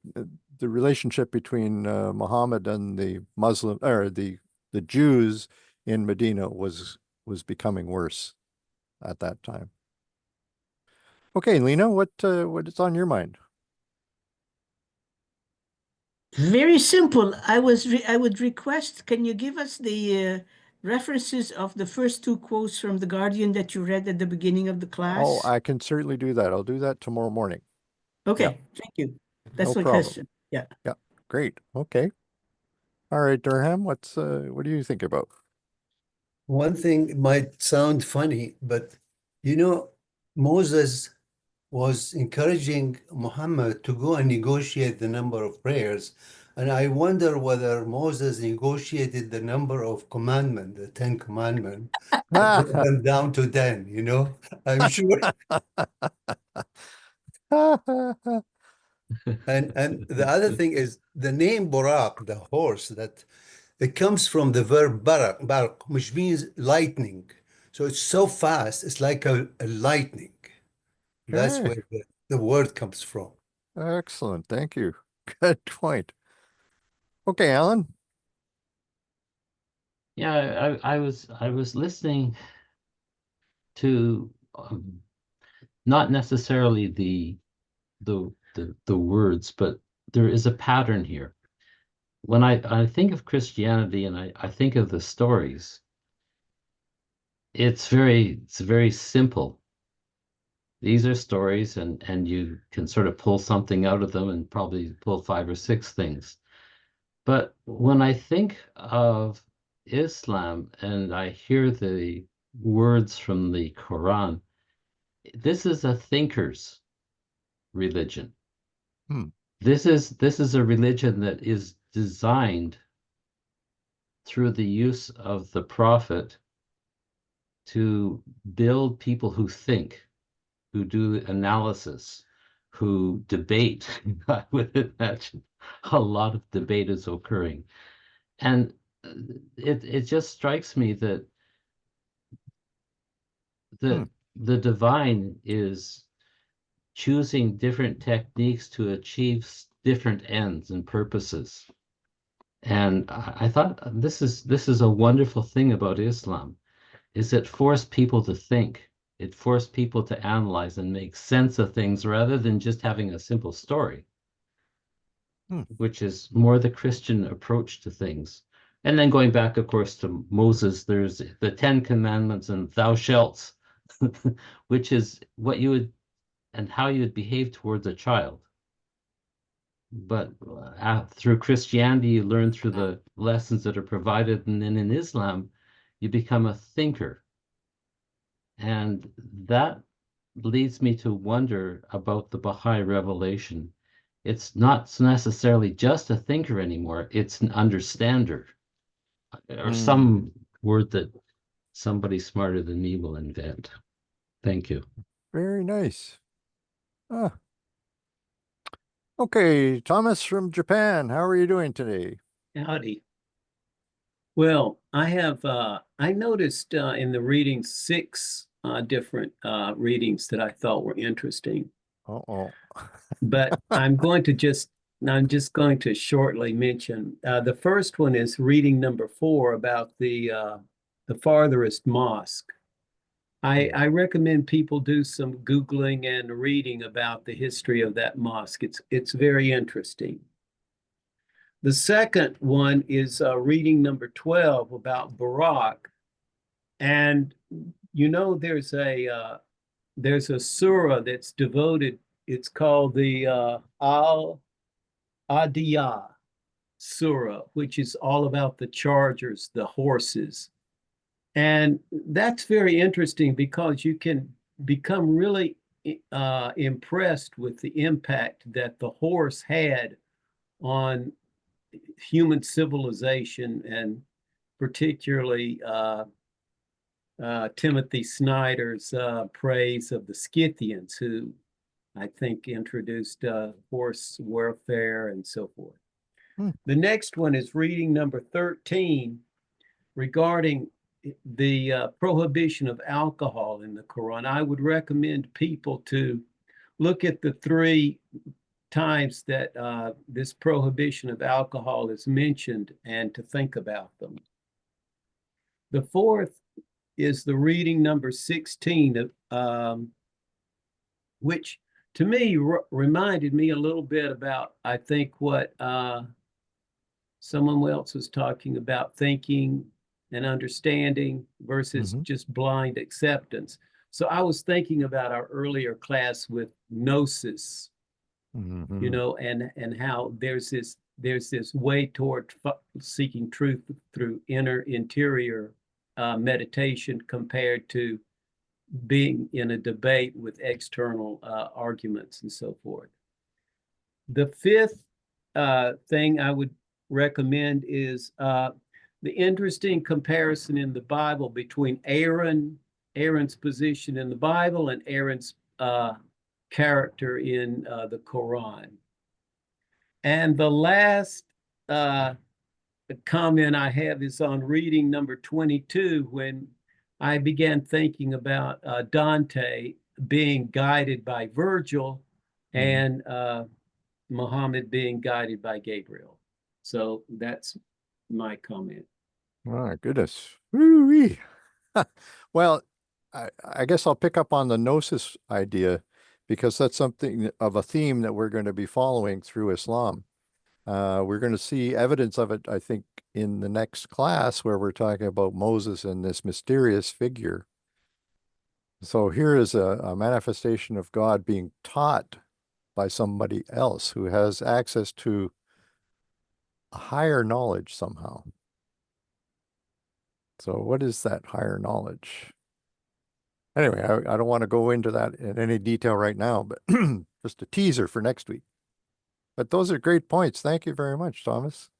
The relationship between Muhammad and the Muslim or the Jews in Medina was becoming worse at that time. Okay, Lena, what is on your mind? Very simple. I would request, can you give us the references of the first two quotes from The Guardian that you read at the beginning of the class? Oh, I can certainly do that. I'll do that tomorrow morning. Okay, Yeah. thank you. That's No my problem. question. Yeah. Yeah, great. Okay. All right, Durham, what do you think about? One thing might sound funny, but you know, Moses was encouraging Muhammad to go and negotiate the number of prayers. And I wonder whether Moses negotiated the number of commandments, the 10 commandments, and brought them down to 10, you know? I'm sure. And the other thing is the name Buraq, the horse, that it comes from the verb barak, which means lightning. So it's so fast, it's like a lightning. That's Okay. where the word comes from. Excellent. Thank you. Good point. Okay, Alan. Yeah, I was listening to not necessarily the words, but there is a pattern here. When I think of Christianity and I think of the stories, it's very simple. These are stories, and you can sort of pull something out of them and probably pull 5 or 6 things. But when I think of Islam and I hear the words from the Quran, this is a thinker's religion. This is a religion that is designed through the use of the prophet to build people who think, who do analysis, who debate. I would imagine a lot of debate is occurring. And it just strikes me that the divine is choosing different techniques to achieve different ends and purposes. And I thought this is a wonderful thing about Islam, is it forced people to think. It forced people to analyze and make sense of things rather than just having a simple story, which is more the Christian approach to things. And then going back, of course, to Moses, there's the 10 Commandments and thou shalt, which is what you would and how you would behave towards a child. But through Christianity, you learn through the lessons that are provided. And then in Islam, you become a thinker. And that leads me to wonder about the Baha'i revelation. It's not necessarily just a thinker anymore. It's an understander, or some word that somebody smarter than me will invent. Thank you. Very nice. Okay, Thomas from Japan, how are you doing today? Howdy. Well, I noticed in the reading 6 different readings that I thought were interesting. But I'm just going to shortly mention the first one is reading number 4 about the farthest mosque. I recommend people do some Googling and reading about the history of that mosque. It's very interesting. The second one is reading number 12 about Barak. And you know, there's a surah that's devoted It's called the Al-Adiyah Surah, which is all about the chargers, the horses. And that's very interesting because you can become really impressed with the impact that the horse had on human civilization, and particularly Timothy Snyder's praise of the Scythians, who I think introduced horse warfare and so forth. The next one is reading number 13 regarding the prohibition of alcohol in the Quran. I would recommend people to look at the 3 times that this prohibition of alcohol is mentioned and to think about them. The fourth is the reading number 16, which to me reminded me a little bit about, I think, what someone else was talking about, thinking and understanding versus just blind acceptance. So I was thinking about our earlier class with gnosis, you know, and how there's this way toward seeking truth through interior meditation compared to being in a debate with external arguments and so forth. The fifth thing I would recommend is the interesting comparison in the Bible between Aaron's position in the Bible and Aaron's character in the Quran. And the last comment I have is on reading number 22, when I began thinking about Dante being guided by Virgil and Muhammad being guided by Gabriel. So that's my comment. Oh, goodness. Woo-wee. Well, I guess I'll pick up on the gnosis idea, because that's something of a theme that we're going to be following through Islam. We're going to see evidence of it, I think, in the next class, where we're talking about Moses and this mysterious figure. So here is a manifestation of God being taught by somebody else who has access to a higher knowledge somehow. So what is that higher knowledge? Anyway, I don't want to go into that in any detail right now, but just a teaser for next week. But those are great points. Thank you very much, Thomas.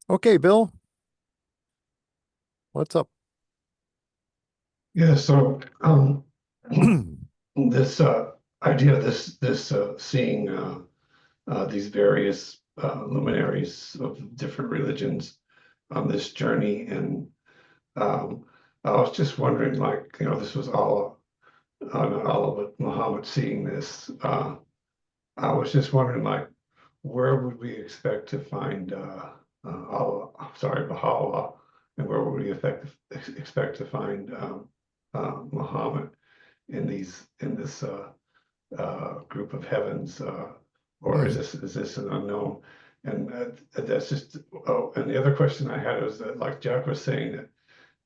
Okay, Bill. What's up? Yeah, so this idea of this seeing these various luminaries of different religions on this journey, and I was just wondering, like, you know, this was all of it, Muhammad seeing this. I was just wondering, like, where would we expect to find Baha'u'llah, and where would we expect to find Muhammad in this group of heavens, or is this an unknown? And that's just. Oh, and the other question I had was that, like Jack was saying,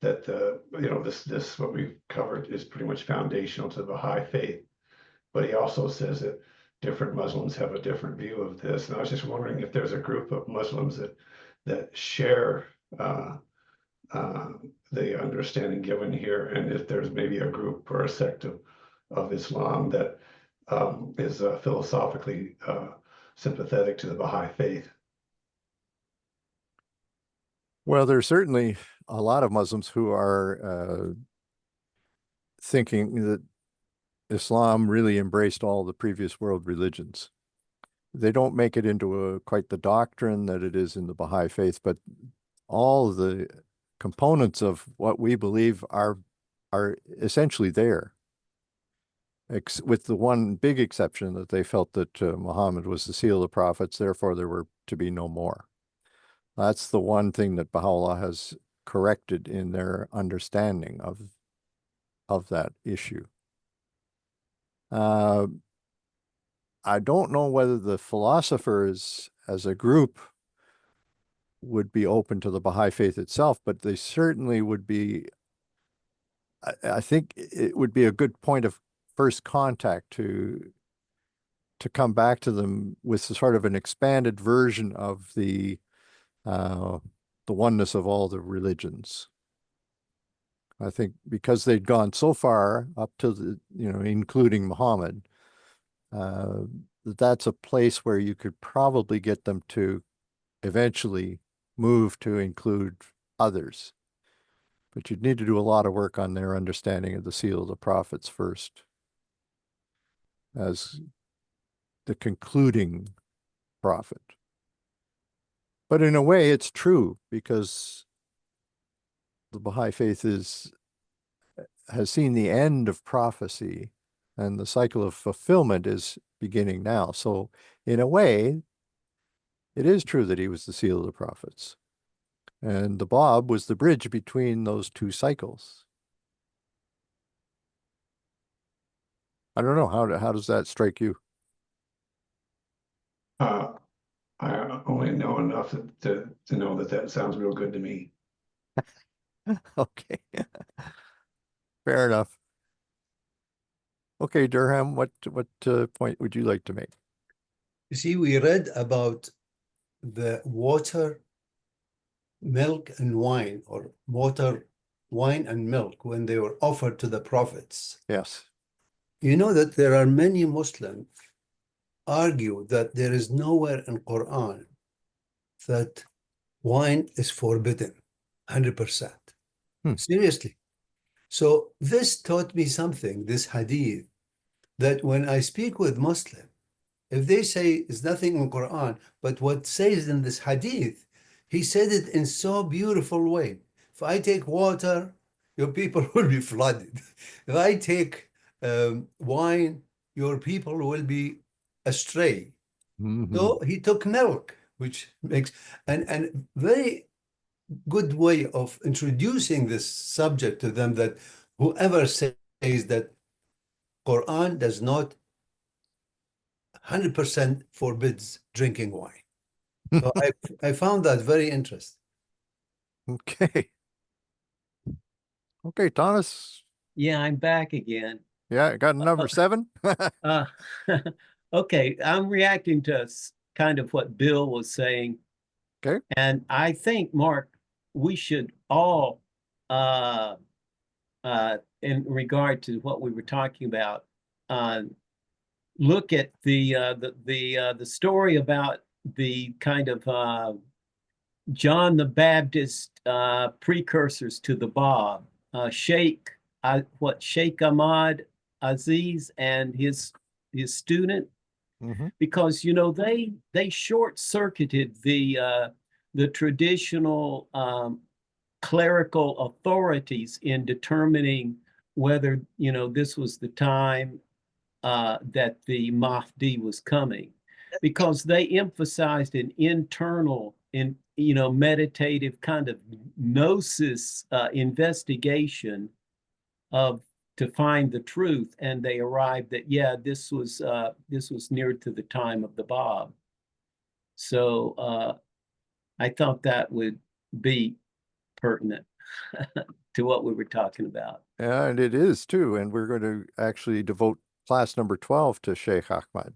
that you know, this what we've covered is pretty much foundational to the Baha'i faith, but he also says that different Muslims have a different view of this. And I was just wondering if there's a group of Muslims that share the understanding given here, and if there's maybe a group or a sect of Islam that is philosophically sympathetic to the Baha'i faith. Well, there's certainly a lot of Muslims who are thinking that Islam really embraced all the previous world religions. They don't make it into quite the doctrine that it is in the Baha'i faith, but all of the components of what we believe are essentially there, with the one big exception that they felt that Muhammad was the seal of the prophets, therefore there were to be no more. That's the one thing that Baha'u'llah has corrected in their understanding of that issue. I don't know whether the philosophers as a group would be open to the Baha'i faith itself, but they certainly would be. I think it would be a good point of first contact to to come back to them with sort of an expanded version of the oneness of all the religions. I think because they'd gone so far up to the, including Muhammad, that's a place where you could probably get them to eventually move to include others. But you'd need to do a lot of work on their understanding of the seal of the prophets first, as the concluding prophet. But in a way, it's true, because the Baha'i faith has seen the end of prophecy, and the cycle of fulfillment is beginning now. So in a way, it is true that he was the seal of the prophets. And the Bab was the bridge between those two cycles. I don't know, how does that strike you? I only know enough to know that sounds real good to me. Okay. Fair enough. Okay, Durham, what point would you like to make? You see, we read about the water, milk, and wine, or water, wine, and milk when they were offered to the prophets. Yes. You know that there are many Muslims argue that there is nowhere in Quran that wine is forbidden, 100%. Seriously. So this taught me something, this hadith, that when I speak with Muslim, if they say there's nothing in Quran, but what says in this hadith, he said it in so beautiful way. If I take water, your people will be flooded. If I take wine, your people will be astray. So he took milk, which makes, and very good way of introducing this subject to them, that whoever says that Quran does not 100% forbids drinking wine. So I found that very interesting. Okay. Okay, Thomas. Yeah, I'm back again. Yeah, got number 7. Okay, I'm reacting to kind of what Bill was saying. Okay. And I think, Mark, we should all, in regard to what we were talking about, look at the story about the kind of John the Baptist precursors to the Bab, Sheikh Ahmad Aziz and his student, because they short-circuited the traditional clerical authorities in determining whether this was the time that the Mahdi was coming, because they emphasized an internal, meditative kind of gnosis investigation to find the truth, and they arrived that this was near to the time of the Bab. So I thought that would be pertinent to what we were talking about. Yeah, and it is too. And we're going to actually devote class number 12 to Sheikh Ahmad.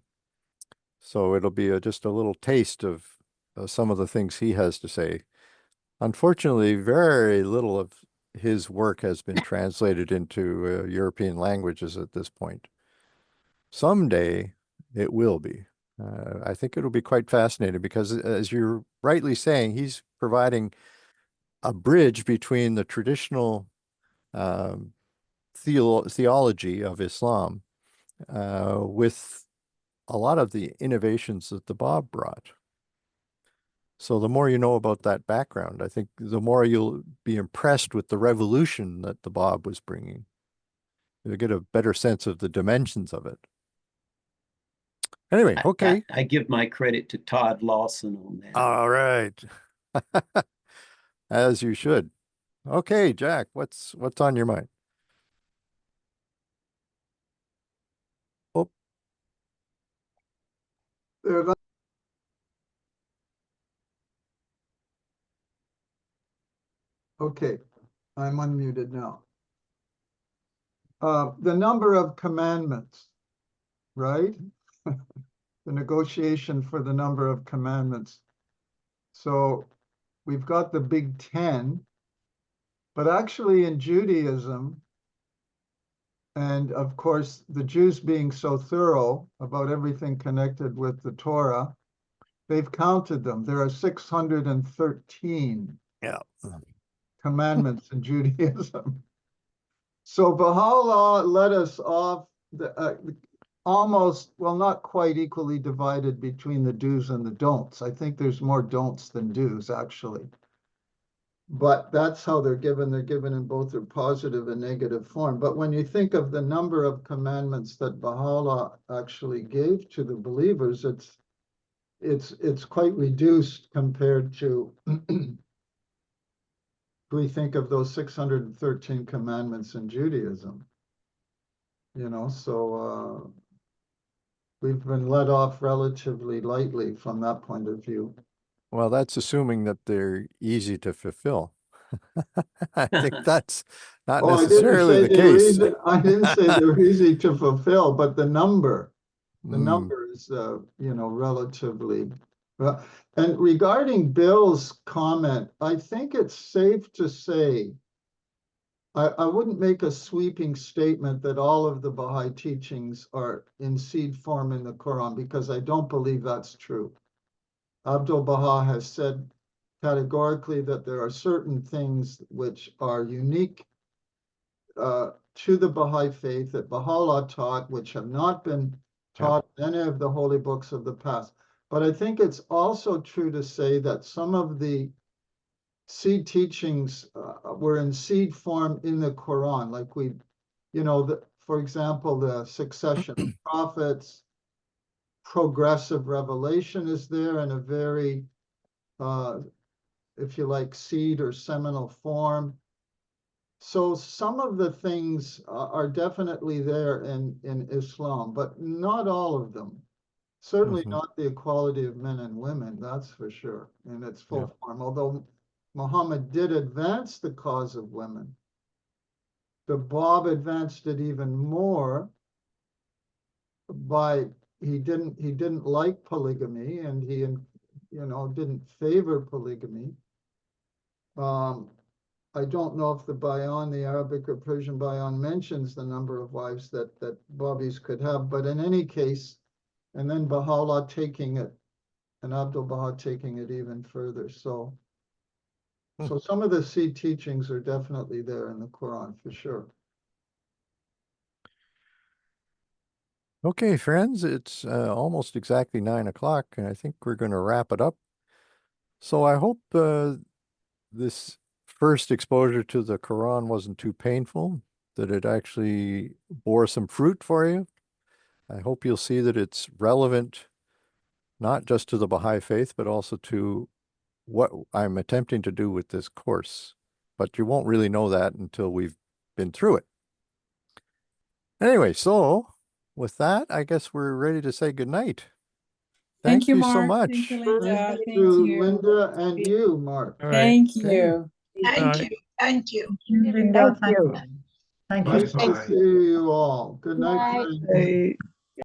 So it'll be just a little taste of some of the things he has to say. Unfortunately, very little of his work has been translated into European languages at this point. Someday it will be. I think it'll be quite fascinating, because as you're rightly saying, he's providing a bridge between the traditional theology of Islam with a lot of the innovations that the Bab brought. So the more you know about that background, I think the more you'll be impressed with the revolution that the Bab was bringing. You'll get a better sense of the dimensions of it. Anyway, okay. I give my credit to Todd Lawson on that. All right. As you should. Okay, Jack, what's on your mind? Oh. Okay, I'm unmuted now. The number of commandments, right? the negotiation for the number of commandments. So we've got the big 10, but actually in Judaism, and of course, the Jews being so thorough about everything connected with the Torah, they've counted them. There are 613 commandments in Judaism. So Baha'u'llah let us off almost, well, not quite equally divided between the do's and the don'ts. I think there's more don'ts than do's, actually. But that's how they're given. They're given in both their positive and negative form. But when you think of the number of commandments that Baha'u'llah actually gave to the believers, it's quite reduced compared to we think of those 613 commandments in Judaism. You know, so we've been let off relatively lightly from that point of view. Well, that's assuming that they're easy to fulfill. I think that's not necessarily the case. I didn't say they're easy to fulfill, but the number is, you know, relatively. And regarding Bill's comment, I think it's safe to say, I wouldn't make a sweeping statement that all of the Baha'i teachings are in seed form in the Quran, because I don't believe that's true. Abdu'l-Baha has said categorically that there are certain things which are unique to the Baha'i faith that Baha'u'llah taught, which have not been taught in any of the holy books of the past. But I think it's also true to say that some of the seed teachings were in seed form in the Quran, like you know, for example, the succession of prophets, progressive revelation is there in a very, if you like, seed or seminal form. So some of the things are definitely there in Islam, but not all of them. Certainly not the equality of men and women, that's for sure, in its full form. Although Muhammad did advance the cause of women, the Bab advanced it even more by he didn't like polygamy, and he, you know, didn't favor polygamy. I don't know if the Bayan, the Arabic or Persian Bayan, mentions the number of wives that Babis could have, but in any case, and then Baha'u'llah taking it, and Abdu'l-Baha taking it even further. So some of the seed teachings are definitely there in the Quran for sure. Okay, friends, it's almost exactly 9 o'clock, and I think we're going to wrap it up. So I hope this first exposure to the Quran wasn't too painful, that it actually bore some fruit for you. I hope you'll see that it's relevant not just to the Baha'i faith, but also to what I'm attempting to do with this course. But you won't really know that until we've been through it. Anyway, so with that, I guess we're ready to say goodnight. Thank you so Mark. much. Thank you, Linda. Thank you, Linda, and you, Mark. All right. Thank you. Thank you. Thank you. Linda, Thank you. Thank you. Nice to see you all. Good night. Night. friends. Bye.